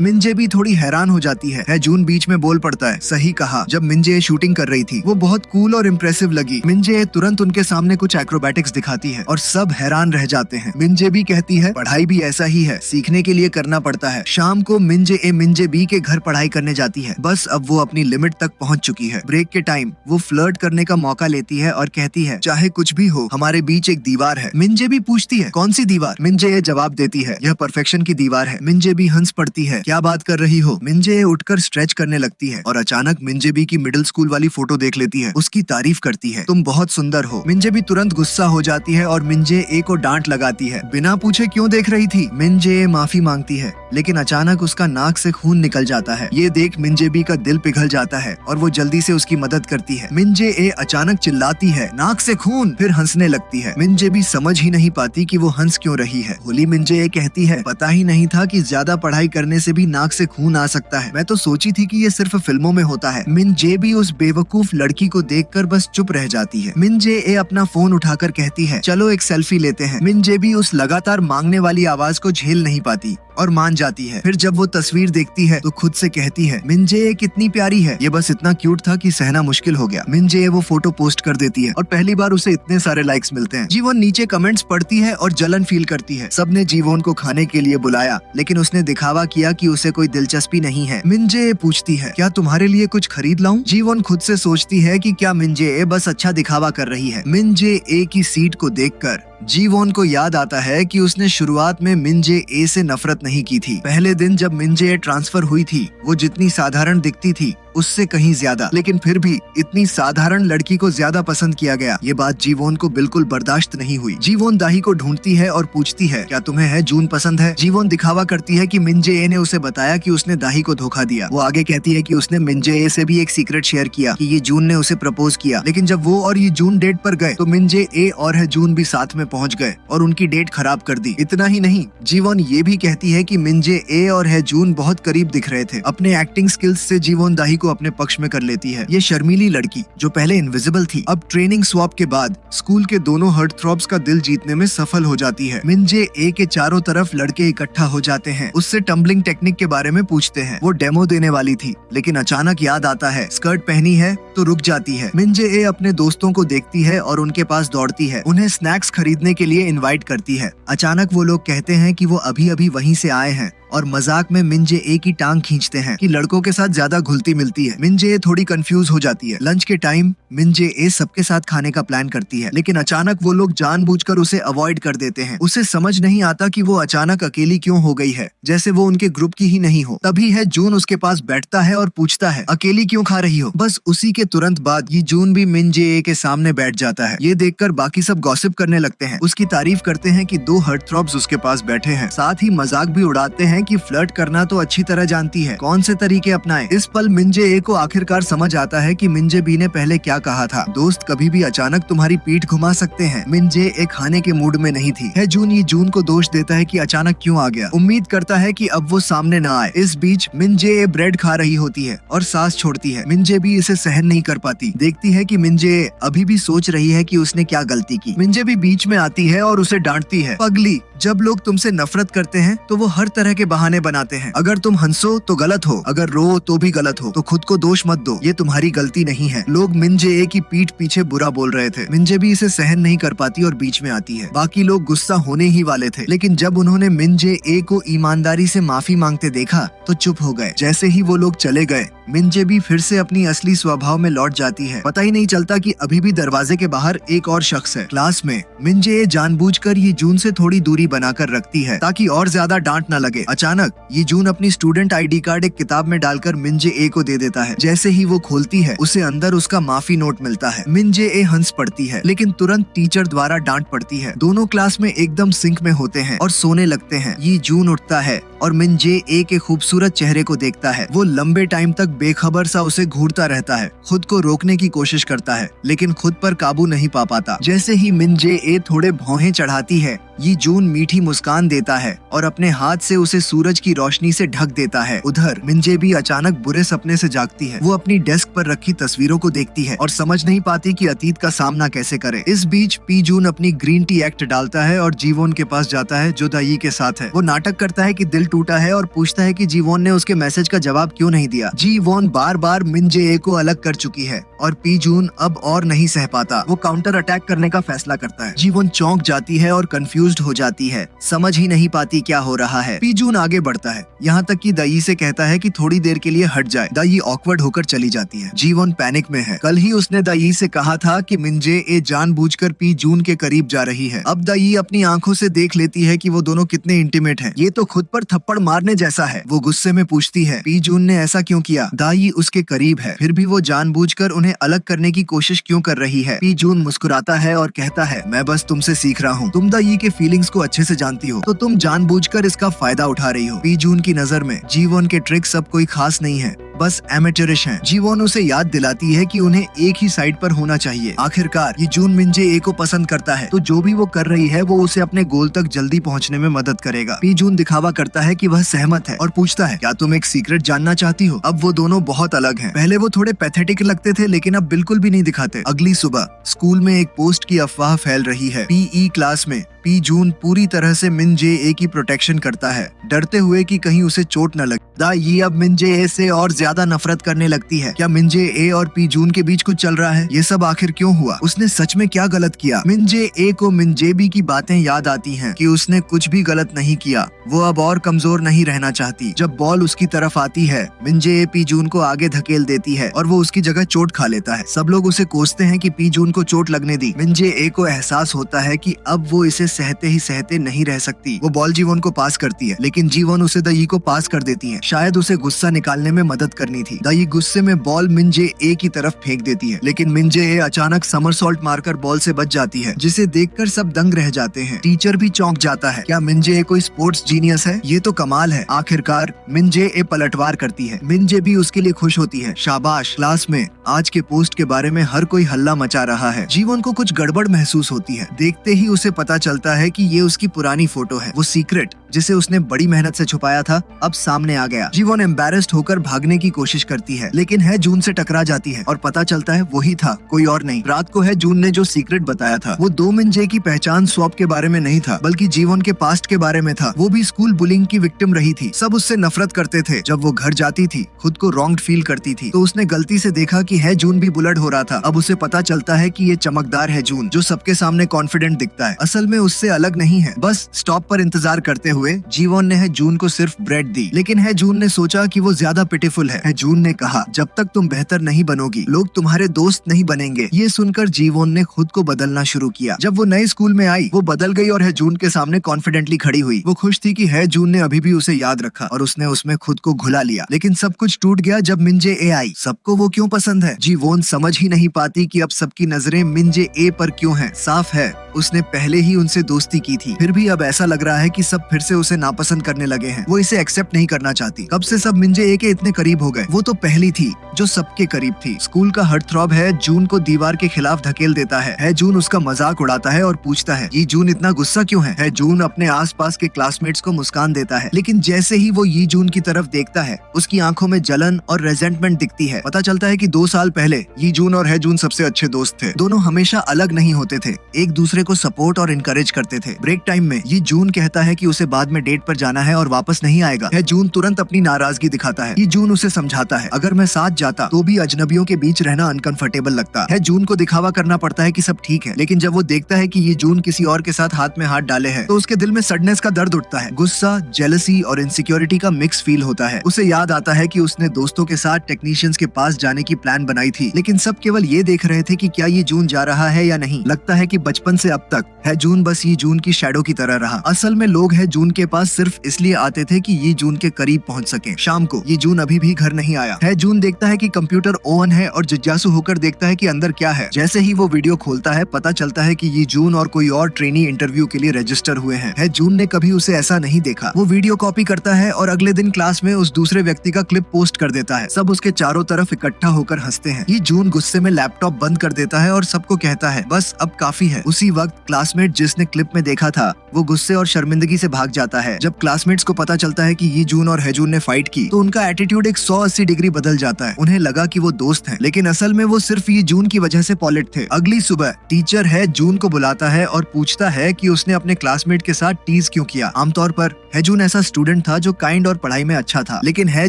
मिंजे भी थोड़ी हैरान हो जाती है। जून बीच में बोल पड़ता है सही कहा, जब मिंजे शूटिंग कर रही थी वो बहुत कूल और इम्प्रेसिव लगी। मिंजे तुरंत उनके सामने कुछ एक्रोबैटिक्स दिखाती है और सब हैरान रह जाते हैं। मिंजे भी कहती है पढ़ाई भी ऐसा ही है, सीखने के लिए करना पड़ता है। शाम को मिंजे बी के घर पढ़ाई करने जाती है। बस अब वो अपनी लिमिट तक पहुंच चुकी है। ब्रेक के टाइम वो फ्लर्ट करने का मौका लेती है और कहती है चाहे कुछ भी हो हमारे बीच एक दीवार है। मिंजे भी पूछती है कौन सी दीवार। मिंजे जवाब देती है यह परफेक्शन की दीवार है। मिंजे भी हंस पड़ती है क्या बात कर रही हो। मिंजे उठकर स्ट्रेच करने लगती है और अचानक मिंजे बी की मिडिल स्कूल वाली फोटो देख लेती है। उसकी तारीफ करती है तुम बहुत सुंदर हो। मिंजे भी तुरंत गुस्सा हो जाती है और मिंजे को डांट लगाती है बिना पूछे क्यों देख रही थी। मिंजे माफी मांगती है, लेकिन अचानक उसका नाक से खून निकल जाता है। ये देख मिंजे बी का दिल पिघल जाता है और वो जल्दी से उसकी मदद करती है। मिंजे अचानक चिल्लाती है नाक से खून, फिर हंसने लगती है। मिंजे भी समझ ही नहीं पाती कि वो हंस क्यों रही है। होली मिंजे कहती है पता ही नहीं था कि ज्यादा पढ़ाई करने से भी नाक से खून आ सकता है, मैं तो सोची थी कि ये सिर्फ फिल्मों में होता है। मिंजे भी उस बेवकूफ लड़की को देखकर बस चुप रह जाती है। मिंजे अपना फोन उठाकर कहती है चलो एक सेल्फी लेते हैं। मिंजे भी उस लगातार मांगने वाली आवाज को झेल नहीं पाती। और मान जाती है। फिर जब वो तस्वीर देखती है तो खुद से कहती है मिनजे कितनी प्यारी है, ये बस इतना क्यूट था कि सहना मुश्किल हो गया। मिनजे वो फोटो पोस्ट कर देती है और पहली बार उसे इतने सारे लाइक्स मिलते हैं। जीवोन नीचे कमेंट्स पढ़ती है और जलन फील करती है। सबने जीवोन को खाने के लिए बुलाया लेकिन उसने दिखावा किया कि उसे कोई दिलचस्पी नहीं है। मिनजे पूछती है क्या तुम्हारे लिए कुछ खरीद लाऊं? जीवोन खुद से सोचती है कि क्या मिनजे बस अच्छा दिखावा कर रही है। मिनजे ए की सीट को देखकर जीवोन को याद आता है कि उसने शुरुआत में मिनजे ए से नफरत नहीं की थी। पहले दिन जब मिनजे ए ट्रांसफर हुई थी वो जितनी साधारण दिखती थी उससे कहीं ज्यादा, लेकिन फिर भी इतनी साधारण लड़की को ज्यादा पसंद किया गया। ये बात जीवोन को बिल्कुल बर्दाश्त नहीं हुई। जीवोन दाही को ढूंढती है और पूछती है क्या तुम्हें है जून पसंद है? जीवोन दिखावा करती है कि मिनजे ए ने उसे बताया कि उसने दाही को धोखा दिया। वो आगे कहती है कि उसने मिनजे ए से भी एक सीक्रेट शेयर किया कि ये जून ने उसे प्रपोज किया, लेकिन जब वो और ये जून डेट पर गए तो मिनजे ए और है जून भी साथ में पहुंच गए और उनकी डेट खराब कर दी। इतना ही नहीं, जीवोन ये भी कहती है कि मिनजे ए और है जून बहुत करीब दिख रहे थे। अपने एक्टिंग स्किल्स से जीवोन दाही को अपने पक्ष में कर लेती है। ये शर्मीली लड़की जो पहले इनविजिबल थी अब ट्रेनिंग स्वैप के बाद स्कूल के दोनों हार्टथ्रॉब्स का दिल जीतने में सफल हो जाती है। मिनजे ए के चारों तरफ लड़के इकट्ठा हो जाते हैं, उससे टम्बलिंग टेक्निक के बारे में पूछते हैं। वो डेमो देने वाली थी लेकिन अचानक याद आता है स्कर्ट पहनी है तो रुक जाती है। मिनजे ए अपने दोस्तों को देखती है और उनके पास दौड़ती है, उन्हें स्नैक्स खरीदने के लिए इनवाइट करती है। अचानक वो लोग कहते हैं कि वो अभी अभी वहीं से आए हैं और मजाक में मिनजे ए की टांग खींचते हैं कि लड़कों के साथ ज्यादा घुलती मिलती है। मिनजे ए थोड़ी कंफ्यूज हो जाती है। लंच के टाइम मिनजे ए सबके साथ खाने का प्लान करती है लेकिन अचानक वो लोग जानबूझकर उसे अवॉइड कर देते हैं। उसे समझ नहीं आता कि वो अचानक अकेली क्यों हो गई है, जैसे वो उनके ग्रुप की ही नहीं हो। तभी है जून उसके पास बैठता है और पूछता है अकेली क्यों खा रही हो? बस उसी के तुरंत बाद ये जून भी मिनजे ए के सामने बैठ जाता है। ये देखकर बाकी सब गॉसिप करने लगते हैं, उसकी तारीफ करते हैं कि दो हार्टथ्रॉब्स उसके पास बैठे हैं। साथ ही मजाक भी उड़ाते हैं कि फ्लर्ट करना तो अच्छी तरह जानती है, कौन से तरीके अपनाए। इस पल मिनजे ए को आखिरकार समझ आता है कि मिनजे बी ने पहले क्या कहा था, दोस्त कभी भी अचानक तुम्हारी पीठ घुमा सकते हैं। मिनजे ए खाने के मूड में नहीं थी। है जून ये जून को दोष देता है कि अचानक क्यों आ गया, उम्मीद करता है कि अब वो सामने न आए। इस बीच मिनजे ए ब्रेड खा रही होती है और सांस छोड़ती है। मिनजे बी इसे सहन नहीं कर पाती, देखती है कि मिनजे ए अभी भी सोच रही है कि उसने क्या गलती की। मिनजे भी बीच में आती है और उसे डांटती है, पगली जब लोग तुमसे नफरत करते हैं तो वो हर तरह के बहाने बनाते हैं। अगर तुम हंसो तो गलत हो, अगर रो तो भी गलत हो, तो खुद को दोष मत दो, ये तुम्हारी गलती नहीं है। लोग मिनजे ए की पीठ पीछे बुरा बोल रहे थे। मिनजे भी इसे सहन नहीं कर पाती और बीच में आती है। बाकी लोग गुस्सा होने ही वाले थे लेकिन जब उन्होंने मिनजे ए को ईमानदारी से माफी मांगते देखा तो चुप हो गए। जैसे ही वो लोग चले गए मिनजे भी फिर से अपनी असली स्वभाव में लौट जाती है। पता ही नहीं चलता कि अभी भी दरवाजे के बाहर एक और शख्स है। क्लास में मिनजे ए जानबूझकर ये जून से थोड़ी दूरी बनाकर रखती है ताकि और ज्यादा डांट न लगे। अचानक ये जून अपनी स्टूडेंट आईडी कार्ड एक किताब में डालकर मिनजे ए को दे देता है। जैसे ही वो खोलती है उसे अंदर उसका माफी नोट मिलता है। मिनजे ए हंस पड़ती है लेकिन तुरंत टीचर द्वारा डांट पड़ती है। दोनों क्लास में एकदम सिंक में होते हैं और सोने लगते हैं। ये जून उठता है और मिनजे ए के खूबसूरत चेहरे को देखता है। वो लंबे टाइम तक बेखबर सा उसे घूरता रहता है, खुद को रोकने की कोशिश करता है लेकिन खुद पर काबू नहीं पा पाता। जैसे ही मिनजे ए थोड़े भौहें चढ़ाती है ये जून मीठी मुस्कान देता है और अपने हाथ से उसे सूरज की रोशनी से ढक देता है। उधर मिनजे भी अचानक बुरे सपने से जागती है। वो अपनी डेस्क पर रखी तस्वीरों को देखती है और समझ नहीं पाती कि अतीत का सामना कैसे करे। इस बीच पी जून अपनी ग्रीन टी एक्ट डालता है और जीवोन के पास जाता है जो दाई के साथ है। वो नाटक करता है कि दिल टूटा है और पूछता है कि जीवोन ने उसके मैसेज का जवाब क्यों नहीं दिया। जीवोन बार बार मिनजे ए को अलग कर चुकी है और पी जून अब और नहीं सह पाता। वो काउंटर अटैक करने का फैसला करता है। जीवोन चौंक जाती है और कंफ्यूज्ड हो जाती है, समझ ही नहीं पाती क्या हो रहा है। पी जून आगे बढ़ता है यहाँ तक कि दाई से कहता है कि थोड़ी देर के लिए हट जाए। दाई ऑकवर्ड होकर चली जाती है। जीवोन पैनिक में है। कल ही उसने दाई से कहा था कि मिनजे ए जानबूझकर पी जून के करीब जा रही है। अब दाई अपनी आंखों से देख लेती है कि वो दोनों कितने इंटीमेट हैं। ये तो खुद पर थप्पड़ मारने जैसा है। वो गुस्से में पूछती है पी जून ने ऐसा क्यों किया? दाई उसके करीब है फिर भी वो जानबूझकर उन्हें अलग करने की कोशिश क्यों कर रही है? पी जून मुस्कुराता है और कहता है मैं बस तुमसे सीख रहा हूँ। तुम दाई के फीलिंग्स को अच्छे से जानती हो तो तुम जानबूझकर इसका फायदा उठा रही हो। पी जून की नजर में जीवोन के ट्रिक्स अब कोई खास नहीं है। बस एमेटरिश हैं। जीवोन उसे याद दिलाती है कि उन्हें एक ही साइड पर होना चाहिए। आखिरकार ये जून मिंजे ए को पसंद करता है, तो जो भी वो कर रही है वो उसे अपने गोल तक जल्दी पहुंचने में मदद करेगा। पी जून दिखावा करता है कि वह सहमत है और पूछता है, क्या तुम एक सीक्रेट जानना चाहती हो? अब वो दोनों बहुत अलग हैं। पहले वो थोड़े पैथेटिक लगते थे, लेकिन अब बिल्कुल भी नहीं दिखाते। अगली सुबह स्कूल में एक पोस्ट की अफवाह फैल रही है। पीई क्लास में पी जून पूरी तरह से मिंजे ए की प्रोटेक्शन करता है, डरते हुए कि कहीं उसे चोट न लगे। ये अब मिंजे ए से और ज्यादा नफरत करने लगती है। क्या मिंजे ए और पी जून के बीच कुछ चल रहा है? ये सब आखिर क्यों हुआ? उसने सच में क्या गलत किया? मिंजे ए को मिंजेबी की बातें याद आती हैं कि उसने कुछ भी गलत नहीं किया। वो अब और कमजोर नहीं रहना चाहती। जब बॉल उसकी तरफ आती है, मिंजे ए पी जून को आगे धकेल देती है और वो उसकी जगह चोट खा लेता है। सब लोग उसे कोसते हैं कि पी जून को चोट लगने दी। मिंजे ए को एहसास होता है कि अब वो इसे सहते ही सहते नहीं रह सकती। वो बॉल जीवन को पास करती है, लेकिन जीवन उसे दई को पास कर देती है। शायद उसे गुस्सा निकालने में मदद करनी थी। दई गुस्से में बॉल मिंजे ए की तरफ फेंक देती है, लेकिन मिंजे ए अचानक समरसॉल्ट मारकर बॉल से बच जाती है, जिसे देखकर सब दंग रह जाते हैं। टीचर भी चौंक जाता है। क्या मिंजे ए कोई स्पोर्ट्स जीनियस है? ये तो कमाल है। आखिरकार मिंजे ए पलटवार करती है। मिंजे भी उसके लिए खुश होती है। शाबाश। क्लास में आज के पोस्ट के बारे में हर कोई हल्ला मचा रहा है। जीवन को कुछ गड़बड़ महसूस होती है। देखते ही उसे पता चलता है कि ये उसकी पुरानी फोटो है। वो सीक्रेट जिसे उसने बड़ी मेहनत से छुपाया था अब सामने आ गया। जीवन एम्बैरेस्ड होकर भागने की कोशिश करती है, लेकिन है जून से टकरा जाती है और पता चलता है वही था, कोई और नहीं। रात को है जून ने जो सीक्रेट बताया था वो दो मिंजे की पहचान स्वैप के बारे में नहीं था, बल्कि जीवन के पास्ट के बारे में था। वो भी स्कूल बुलिंग की विक्टिम रही थी। सब उससे नफरत करते थे। जब वो घर जाती थी, खुद को रॉन्ग्ड फील करती थी, तो उसने गलती से देखा कि है जून भी बुलेट हो रहा था। अब उसे पता चलता है कि ये चमकदार है जून, जो सबके सामने कॉन्फिडेंट दिखता है, असल में उससे अलग नहीं है। बस स्टॉप पर इंतजार करते हुए जीवन ने है जून को सिर्फ ब्रेड दी, लेकिन है जून ने सोचा कि वो ज्यादा पिटीफुल है। जून ने कहा, जब तक तुम बेहतर नहीं बनोगी, लोग तुम्हारे दोस्त नहीं बनेंगे। ये सुनकर जीवन ने खुद को बदलना शुरू किया। जब वो नए स्कूल में आई, वो बदल गई और है जून के सामने कॉन्फिडेंटली खड़ी हुई। वो खुश थी कि है जून ने अभी भी उसे याद रखा और उसने उसमें खुद को घुला लिया। लेकिन सब कुछ टूट गया जब मिंजे ए आई। सबको वो क्यों पसंद है? जीवोन समझ ही नहीं पाती कि अब सबकी नजरें मिंजे ए पर क्यों हैं। साफ है उसने पहले ही उनसे दोस्ती की थी, फिर भी अब ऐसा लग रहा है कि सब फिर से उसे नापसंद करने लगे हैं। वो इसे एक्सेप्ट नहीं करना चाहती। कब से सब मिंजे ए के इतने करीब हो गए? वो तो पहली थी जो सबके करीब थी। स्कूल का हार्टथ्रॉब है जून को दीवार के खिलाफ धकेल देता है जून उसका मजाक उड़ाता है और पूछता है, ये जून इतना गुस्सा क्यों है? जून अपने आसपास के क्लासमेट्स को मुस्कान देता है, लेकिन जैसे ही वो ये जून की तरफ देखता है, उसकी आंखों में जलन और रेजेंटमेंट दिखती है। पता चलता है कि 2 साल पहले ये जून और है जून सबसे अच्छे दोस्त थे। दोनों हमेशा अलग नहीं होते थे, एक दूसरे को सपोर्ट और इनकरेज करते थे। ब्रेक टाइम में ये जून कहता है कि उसे बाद में डेट पर जाना है और वापस नहीं आएगा। है जून तुरंत अपनी नाराजगी दिखाता है। ये जून उसे समझाता है, अगर मैं साथ जाता तो भी अजनबियों के बीच रहना अनकंफर्टेबल लगता है। जून को दिखावा करना पड़ता है कि सब ठीक है, लेकिन जब वो देखता है कि ये जून किसी और के साथ हाथ में हाथ डाले है, तो उसके दिल में सडनेस का दर्द उठता है। गुस्सा, जेलसी और इनसिक्योरिटी का मिक्स फील होता है। उसे याद आता है कि उसने दोस्तों के साथ टेक्नीशियंस के पास जाने की प्लान बनाई थी, लेकिन सब केवल ये देख रहे थे कि क्या ये जून जा रहा है या नहीं। लगता है कि बचपन से अब तक है जून बस ये जून की शैडो की तरह रहा। असल में लोग है जून के पास सिर्फ इसलिए आते थे कि ये जून के करीब पहुंच सके। शाम को ये जून अभी भी घर नहीं आया है। जून देखता है कि कंप्यूटर ऑन है और जिज्ञासु होकर देखता है कि अंदर क्या है। जैसे ही वो वीडियो खोलता है, पता चलता है कि ये जून और कोई और ट्रेनी इंटरव्यू के लिए रजिस्टर हुए हैं। जून ने कभी उसे ऐसा नहीं देखा। वो वीडियो कॉपी करता है और अगले दिन क्लास में उस दूसरे व्यक्ति का क्लिप पोस्ट कर देता है। सब उसके चारों तरफ इकट्ठा होकर हंसते हैं। ये जून गुस्से में लैपटॉप बंद कर देता है और सबको कहता है, बस अब काफी है। उसी वक्त क्लासमेट जिसने क्लिप में देखा था, वो गुस्से और शर्मिंदगी से भाग जाता है। जब क्लासमेट्स को पता चलता है कि ये जून और हैजून ने फाइट की, तो उनका एटीट्यूड एक 180 डिग्री बदल जाता है। उन्हें लगा कि वो दोस्त हैं, लेकिन असल में वो सिर्फ ये जून की वजह से पॉलिट थे। अगली सुबह टीचर है जून को बुलाता है और पूछता है कि उसने अपने क्लासमेट के साथ टीज क्यों किया। आमतौर पर हैजून ऐसा स्टूडेंट था जो काइंड और पढ़ाई में अच्छा था, लेकिन है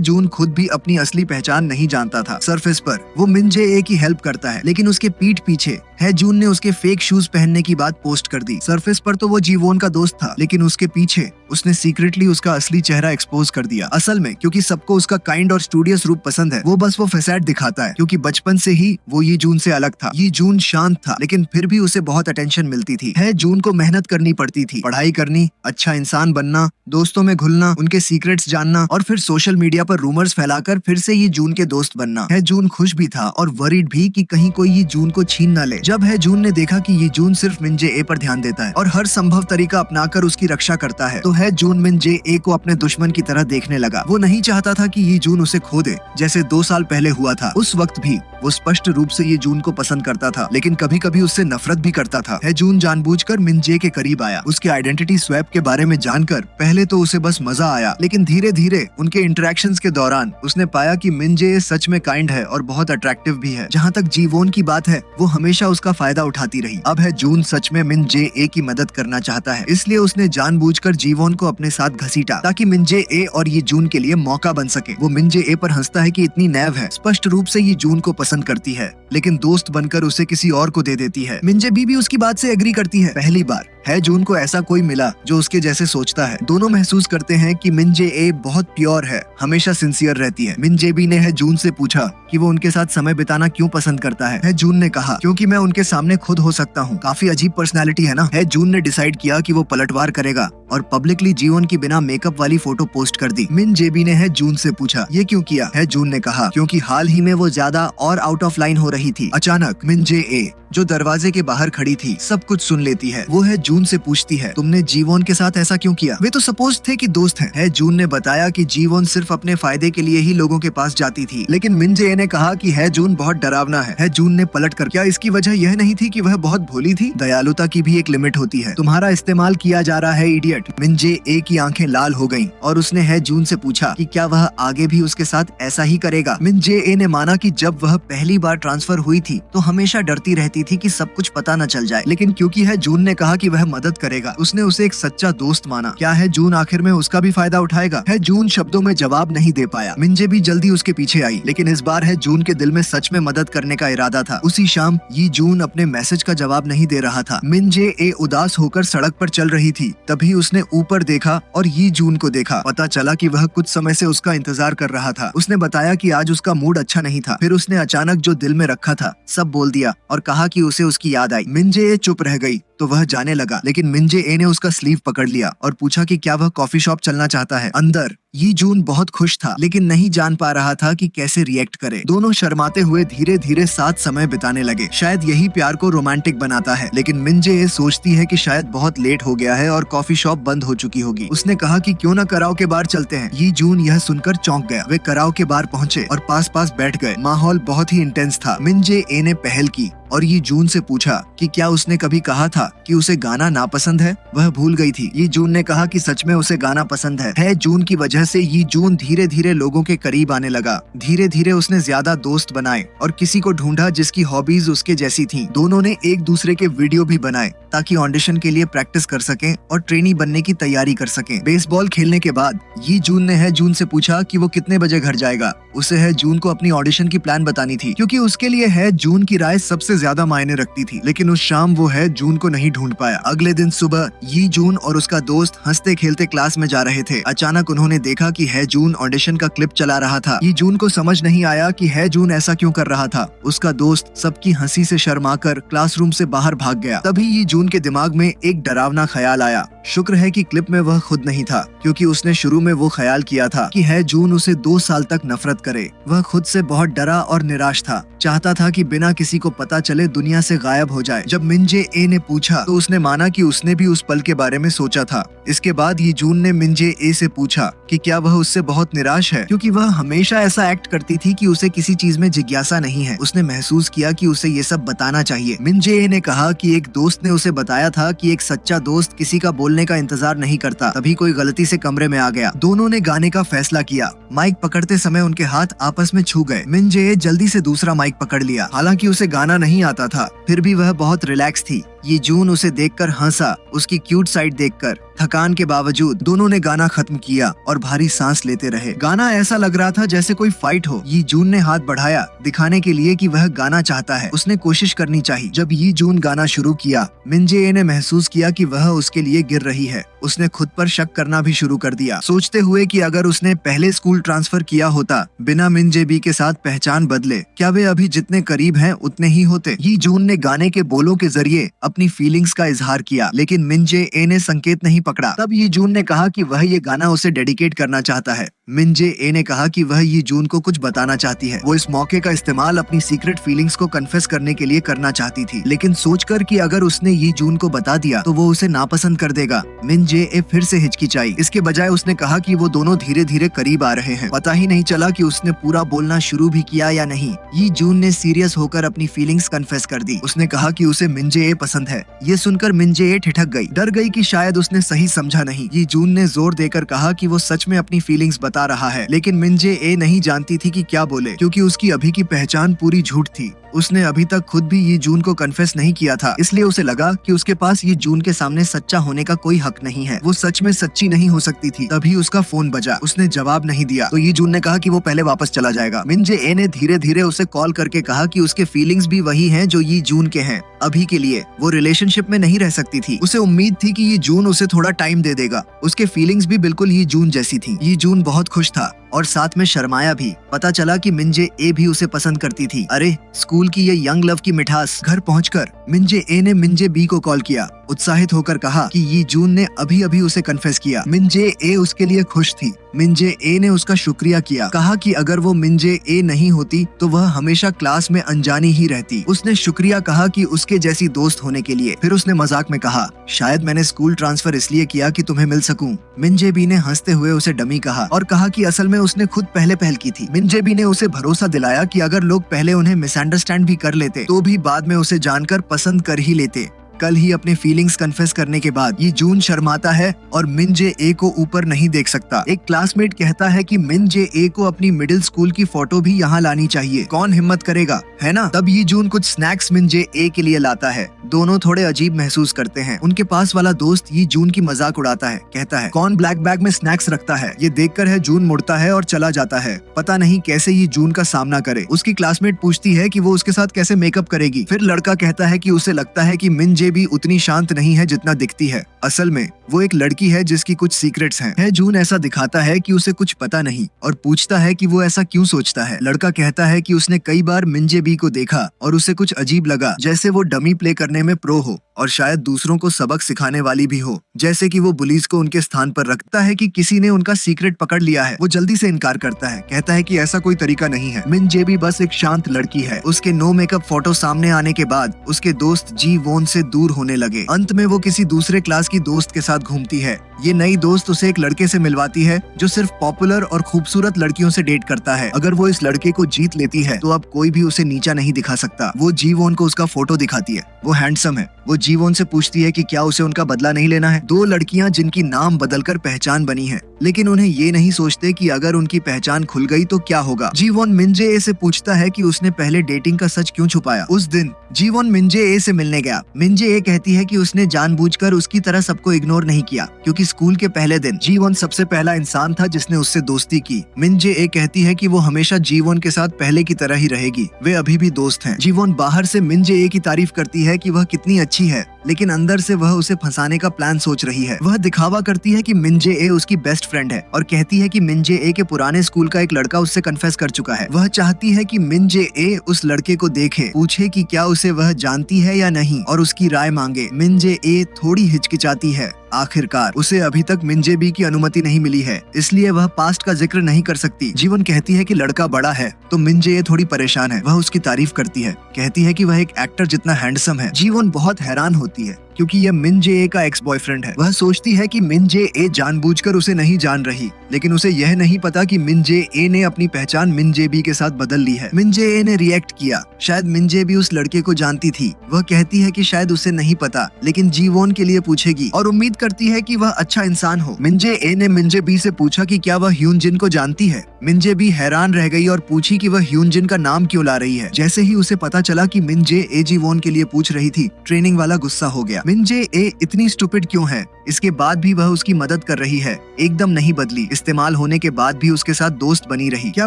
जून खुद भी अपनी असली पहचान नहीं जानता था। सरफेस पर वो मिंजे ए की हेल्प करता है, लेकिन उसके पीठ पीछे है जून ने उसके फेक शूज पहनने की बात पोस्ट कर दी। सरफेस पर तो वो जीवोन का दोस्त था, लेकिन उसके पीछे उसने सीक्रेटली उसका असली चेहरा एक्सपोज कर दिया। असल में क्योंकि सबको उसका काइंड और स्टूडियस रूप पसंद है, वो बस वो फैसाड दिखाता है, क्योंकि बचपन से ही वो ये जून से अलग था। ये जून शांत था, लेकिन फिर भी उसे बहुत अटेंशन मिलती थी। है जून को मेहनत करनी पड़ती थी, पढ़ाई करनी, अच्छा इंसान बनना, दोस्तों में घुलना, उनके सीक्रेट्स जानना और फिर सोशल मीडिया पर रूमर्स फैलाकर फिर से ये जून के दोस्त बनना। है जून खुश भी था और वरीड भी कि कहीं कोई ये जून को छीन न ले। जब है जून ने देखा कि ये जून सिर्फ मिन जे ए पर ध्यान देता है और हर संभव तरीका अपनाकर उसकी रक्षा करता है। तो है जून मिन जे ए को अपने दुश्मन की तरह देखने लगा। वो नहीं चाहता था कि ये जून उसे खो दे, जैसे 2 साल पहले हुआ था। उस वक्त भी वो स्पष्ट रूप से ये जून को पसंद करता था, लेकिन कभी कभी उससे नफरत भी करता था। है जून जानबूझकर मिन जे के करीब आया। उसके आइडेंटिटी स्वैप के बारे में जानकर पहले तो उसे बस मजा आया, लेकिन धीरे धीरे उनके इंटरेक्शंस के दौरान उसने पाया कि मिन जे सच में काइंड है और बहुत अट्रैक्टिव भी है। जहाँ तक जीवोन की बात है, वो हमेशा उसका फायदा उठाती रही। अब है जून सच में मिन जे ए की मदद करना चाहता है, इसलिए उसने जानबूझकर जीवोन को अपने साथ घसीटा ताकि मिन जे ए और ये जून के लिए मौका बन सके। वो मिन जे ए पर हंसता है कि इतनी नैव है, स्पष्ट रूप से ये जून को पसंद करती है, लेकिन दोस्त बनकर उसे किसी और को दे देती है। मिन जे बी भी उसकी बात से एग्री करती है। पहली बार है जून को ऐसा कोई मिला जो उसके जैसे सोचता है। दोनों महसूस करते हैं कि मिन जे ए बहुत प्योर है, हमेशा सिंसियर रहती है। मिन जे बी ने है जून से पूछा कि वो उनके साथ समय बिताना क्यों पसंद करता है। जून ने कहा, क्योंकि मैं उनके सामने खुद हो सकता हूँ। काफी अजीब पर्सनालिटी है ना। है जून ने डिसाइड किया कि वो पलटवार करेगा और पब्लिकली जीवन की बिना मेकअप वाली फोटो पोस्ट कर दी। मिन जे बी ने है जून से पूछा, ये क्यों किया? है जून ने कहा, क्योंकि हाल ही में वो ज्यादा और आउट ऑफ लाइन हो रही थी। अचानक मिन जे ए, जो दरवाजे के बाहर खड़ी थी, सब कुछ सुन लेती है। वो है जून से पूछती है, तुमने जीवोन के साथ ऐसा क्यों किया? वे तो सपोज थे कि दोस्त हैं। है जून ने बताया कि जीवोन सिर्फ अपने फायदे के लिए ही लोगों के पास जाती थी, लेकिन मिन जे ए ने कहा कि है जून बहुत डरावना है। जून ने पलट कर, क्या इसकी वजह यह नहीं थी कि वह बहुत भोली थी? दयालुता की भी एक लिमिट होती है। तुम्हारा इस्तेमाल किया जा रहा है, इडियट। मिन जे ए की आंखें लाल हो गईं और उसने है जून से पूछा कि क्या वह आगे भी उसके साथ ऐसा ही करेगा? मिन जे ए ने माना कि जब वह पहली बार ट्रांसफर हुई थी तो हमेशा डरती रहती थी कि सब कुछ पता न चल जाए, लेकिन क्योंकि है जून ने कहा कि वह मदद करेगा, उसने उसे एक सच्चा दोस्त माना। क्या है जून आखिर में उसका भी फायदा उठाएगा? है जून शब्दों में जवाब नहीं दे पाया। मिन जे भी जल्दी उसके पीछे आई, लेकिन इस बार है जून के दिल में सच में मदद करने का इरादा था। उसी शाम ये जून अपने मैसेज का जवाब नहीं दे रहा था। मिन जे ए उदास होकर सड़क पर चल रही थी, तभी उसने ऊपर देखा और ये जून को देखा। पता चला कि वह कुछ समय से उसका इंतजार कर रहा था। उसने बताया कि आज उसका मूड अच्छा नहीं था। फिर उसने अचानक जो दिल में रखा था सब बोल दिया और कहा कि उसे उसकी याद आई। मिन जे ए चुप रह गई तो वह जाने लगा, लेकिन मिन जे ए ने उसका स्लीव पकड़ लिया और पूछा कि क्या वह कॉफी शॉप चलना चाहता है। अंदर ये जून बहुत खुश था, लेकिन नहीं जान पा रहा था कि कैसे रिएक्ट करे। दोनों शर्माते हुए धीरे धीरे साथ समय बिताने लगे। शायद यही प्यार को रोमांटिक बनाता है, लेकिन मिन जे ए सोचती है कि शायद बहुत लेट हो गया है और कॉफी शॉप बंद हो चुकी होगी। उसने कहा कि क्यों न कराओके बार चलते हैं। ये जून यह सुनकर चौंक गया। वे कराओके बार पहुंचे और पास पास बैठ गए। माहौल बहुत ही इंटेंस था। मिन जे ए ने पहल की और ये जून से पूछा कि क्या उसने कभी कहा था कि उसे गाना नापसंद है। वह भूल गई थी। ये जून ने कहा कि सच में उसे गाना पसंद है। जून की वजह से ये जून धीरे धीरे लोगों के करीब आने लगा। धीरे धीरे उसने ज्यादा दोस्त बनाए और किसी को ढूंढा जिसकी हॉबीज उसके जैसी थीं। दोनों ने एक दूसरे के वीडियो भी बनाए ताकि ऑडिशन के लिए प्रैक्टिस कर सकें और ट्रेनी बनने की तैयारी कर सकें। बेसबॉल खेलने के बाद ये जून ने है जून से पूछा कि वो कितने बजे घर जाएगा। उसे है जून को अपनी ऑडिशन की प्लान बतानी थी, क्योंकि उसके लिए है जून की राय सबसे ज्यादा मायने रखती थी। लेकिन उस शाम वो है जून को नहीं ढूंढ पाया। अगले दिन सुबह ये जून और उसका दोस्त हंसते खेलते क्लास में जा रहे थे। अचानक उन्होंने देखा कि है जून ऑडिशन का क्लिप चला रहा था। ये जून को समझ नहीं आया कि है जून ऐसा क्यों कर रहा था। उसका दोस्त सबकी हंसी से शर्माकर क्लासरूम से बाहर भाग गया। तभी ये जून के दिमाग में एक डरावना ख्याल आया। शुक्र है कि क्लिप में वह खुद नहीं था, क्योंकि उसने शुरू में वो ख्याल किया था कि है जून उसे 2 साल तक नफरत करे। वह खुद से बहुत डरा और निराश था। चाहता था कि बिना किसी को पता चले दुनिया से गायब हो जाए। जब मिन जे ए ने पूछा तो उसने माना कि उसने भी उस पल के बारे में सोचा था। इसके बाद ये जून ने मिन जे ए से पूछा कि क्या वह उससे बहुत निराश है, क्योंकि वह हमेशा ऐसा एक्ट करती थी कि उसे किसी चीज में जिज्ञासा नहीं है। उसने महसूस किया कि उसे ये सब बताना चाहिए। मिन जे ए ने कहा कि एक दोस्त ने उसे बताया था कि एक सच्चा दोस्त किसी का बोलने का इंतजार नहीं करता। तभी कोई गलती से कमरे में आ गया। दोनों ने गाने का फैसला किया। माइक पकड़ते समय उनके हाथ आपस में छू गए। मिन जे ए जल्दी से दूसरा माइक पकड़ लिया। हालांकि उसे गाना नहीं आता था, फिर भी वह बहुत रिलैक्स थी। ये जून उसे देखकर हंसा। उसकी क्यूट साइड देखकर थकान के बावजूद दोनों ने गाना खत्म किया और भारी सांस लेते रहे। गाना ऐसा लग रहा था जैसे कोई फाइट हो। ये जून ने हाथ बढ़ाया दिखाने के लिए कि वह गाना चाहता है। उसने कोशिश करनी चाहिए। जब ये जून गाना शुरू किया, मिन जे ए ने महसूस किया कि वह उसके लिए गिर रही है। उसने खुद पर शक करना भी शुरू कर दिया, सोचते हुए कि अगर उसने पहले स्कूल ट्रांसफर किया होता बिना मिन जे बी के साथ पहचान बदले, क्या वे अभी जितने करीब हैं उतने ही होते। ये जून ने गाने के बोलों के जरिए अपनी फीलिंग्स का इजहार किया, लेकिन मिंजे ए ने संकेत नहीं पकड़ा। तब ये जून ने कहा कि वह ये गाना उसे डेडिकेट करना चाहता है। मिंजे ए ने कहा कि वह ये जून को कुछ बताना चाहती है। वो इस मौके का इस्तेमाल अपनी सीक्रेट फीलिंग्स को कन्फेस करने के लिए करना चाहती थी, लेकिन सोचकर कि अगर उसने ये जून को बता दिया तो वो उसे नापसंद कर देगा, मिंजे ए फिर से हिचकिचाई। इसके बजाय उसने कहा कि वो दोनों धीरे धीरे करीब आ रहे हैं। पता ही नहीं चला कि उसने पूरा बोलना शुरू भी किया या नहीं। ये जून ने सीरियस होकर अपनी फीलिंग्स कन्फेस कर दी। उसने कहा कि उसे मिंजे ए पसंद है। ये सुनकर मिंजे ए ठिठक गई, डर गई कि शायद उसने सही समझा नहीं। ये जून ने जोर देकर कहा कि वो सच में अपनी फीलिंग्स बता रहा है, लेकिन मिंजे ए नहीं जानती थी कि क्या बोले, क्योंकि उसकी अभी की पहचान पूरी झूठ थी। उसने अभी तक खुद भी ये जून को कन्फेस नहीं किया था, इसलिए उसे लगा कि उसके पास ये जून के सामने सच्चा होने का कोई हक नहीं है। वो सच में सच्ची नहीं हो सकती थी। तभी उसका फोन बजा। उसने जवाब नहीं दिया तो ये जून ने कहा कि वो पहले वापस चला जाएगा। मिंजे ए ने धीरे धीरे उसे कॉल करके कहा कि उसके फीलिंग्स भी वही हैं जो ये जून के हैं। अभी के लिए वो रिलेशनशिप में नहीं रह सकती थी। उसे उम्मीद थी कि ये जून उसे थोड़ा टाइम दे देगा। उसके फीलिंग्स भी बिल्कुल ये जून जैसी थी। ये जून बहुत खुश था और साथ में शर्माया भी। पता चला कि मिंजे ए भी उसे पसंद करती थी। अरे, स्कूल की ये यंग लव की मिठास। घर पहुंचकर मिंजे ए ने मिंजे बी को कॉल किया। उत्साहित होकर कहा कि ये जून ने अभी अभी उसे कन्फेस किया। मिंजे ए उसके लिए खुश थी। मिंजे ए ने उसका शुक्रिया किया, कहा कि अगर वो मिंजे ए नहीं होती तो वह हमेशा क्लास में अनजानी ही रहती। उसने शुक्रिया कहा कि उसके जैसी दोस्त होने के लिए। फिर उसने मजाक में कहा, शायद मैंने स्कूल ट्रांसफर इसलिए किया कि तुम्हें मिल सकूं। मिंजे बी ने हंसते हुए उसे डमी कहा और कहा कि असल में उसने खुद पहले पहल की थी। मिंजे बी ने उसे भरोसा दिलाया कि अगर लोग पहले उन्हें मिसअंडरस्टैंड भी कर लेते तो भी बाद में उसे जानकर पसंद कर ही लेते। कल ही अपने फीलिंग्स कन्फेस करने के बाद ये जून शर्माता है और मिंजे ए को ऊपर नहीं देख सकता। एक क्लासमेट कहता है कि मिंजे ए को अपनी मिडिल स्कूल की फोटो भी यहाँ लानी चाहिए। कौन हिम्मत करेगा, है ना? तब ये जून कुछ स्नैक्स मिंजे ए के लिए लाता है। दोनों थोड़े अजीब महसूस करते हैं। उनके पास वाला दोस्त ये जून की मजाक उड़ाता है, कहता है, कौन ब्लैक बैग में स्नैक्स रखता है? ये देखकर है जून मुड़ता है और चला जाता है। पता नहीं कैसे ये जून का सामना करे। उसकी क्लासमेट पूछती है कि वो उसके साथ कैसे मेकअप करेगी। फिर लड़का कहता है कि उसे लगता है कि मिंजे भी उतनी शांत नहीं है जितना दिखती है। असल में वो एक लड़की है जिसकी कुछ सीक्रेट्स हैं। है जून ऐसा दिखाता है कि उसे कुछ पता नहीं और पूछता है कि वो ऐसा क्यों सोचता है। लड़का कहता है कि उसने कई बार मिंजे बी को देखा और उसे कुछ अजीब लगा, जैसे वो डमी प्ले करने में प्रो हो और शायद दूसरों को सबक सिखाने वाली भी हो। जैसे कि वो पुलिस को उनके स्थान पर रखता है कि किसी ने उनका सीक्रेट पकड़ लिया है। वो जल्दी से इनकार करता है, कहता है कि ऐसा कोई तरीका नहीं है। मिंजे बी बस एक शांत लड़की है। उसके नो मेकअप फोटो सामने आने के बाद उसके दोस्त जी वोन से दूर होने लगे। अंत में वो किसी दूसरे क्लास की दोस्त के साथ घूमती है। ये नई दोस्त उसे एक लड़के से मिलवाती है जो सिर्फ पॉपुलर और खूबसूरत लड़कियों से डेट करता है। अगर वो इस लड़के को जीत लेती है तो अब कोई भी उसे नीचा नहीं दिखा सकता। वो जीवोन को उसका फोटो दिखाती है। वो हैंडसम है। वो जीवोन से पूछती है कि क्या उसे उनका बदला नहीं लेना है। दो लड़कियां जिनकी नाम बदलकर पहचान बनी है, लेकिन उन्हें ये नहीं सोचते कि अगर उनकी पहचान खुल गई तो क्या होगा। जीवोन मिंजे ए से पूछता है कि उसने पहले डेटिंग का सच क्यों छुपाया। उस दिन जीवोन मिंजे ए से मिलने गया। मिंजे ए कहती है कि उसने जानबूझकर उसकी तरह सबको इग्नोर नहीं किया, क्योंकि स्कूल के पहले दिन जीवोन सबसे पहला इंसान था जिसने उससे दोस्ती की। मिंजे ए कहती है कि वो हमेशा जीवोन के साथ पहले की तरह ही रहेगी। वे अभी भी दोस्त हैं। जीवोन बाहर से मिंजे ए की तारीफ करती है कि वह कितनी अच्छी है, लेकिन अंदर से वह उसे फंसाने का प्लान सोच रही है। वह दिखावा करती है कि मिंजे ए उसकी बेस्ट फ्रेंड है और कहती है कि मिंजे ए के पुराने स्कूल का एक लड़का उससे कन्फेस कर चुका है। वह चाहती है कि मिंजे ए उस लड़के को देखे, पूछे कि क्या उसे वह जानती है या नहीं और उसकी राय मांगे। मिंजे ए थोड़ी हिचकिचाती है। आखिरकार उसे अभी तक मिंजे बी की अनुमति नहीं मिली है, इसलिए वह पास्ट का जिक्र नहीं कर सकती। जीवन कहती है कि लड़का बड़ा है तो मिंजे ए थोड़ी परेशान है। वह उसकी तारीफ करती है, कहती है कि वह एक एक्टर जितना हैंडसम है। जीवन बहुत हैरान होती है क्योंकि यह मिंजे ए का एक्स बॉयफ्रेंड है। वह सोचती है कि मिंजे ए जानबूझकर उसे नहीं जान रही, लेकिन उसे यह नहीं पता कि मिंजे ए ने अपनी पहचान मिंजे बी के साथ बदल ली है। मिंजे ए ने रिएक्ट किया। शायद मिंजे बी उस लड़के को जानती थी। वह कहती है कि शायद उसे नहीं पता, लेकिन जीवोन के लिए पूछेगी और उम्मीद करती है कि वह अच्छा इंसान हो। मिंजे ए ने मिंजे बी से पूछा कि क्या वह ह्यूनजिन को जानती है। मिंजे बी हैरान रह गई और पूछी कि वह ह्यूनजिन का नाम क्यों ला रही है। जैसे ही उसे पता चला कि मिंजे ए जीवोन के लिए पूछ रही थी, ट्रेनिंग वाला गुस्सा हो गया। मिंजे ए इतनी स्टूपिड क्यों है? इसके बाद भी वह उसकी मदद कर रही है, एकदम नहीं बदली। इस्तेमाल होने के बाद भी उसके साथ दोस्त बनी रही। क्या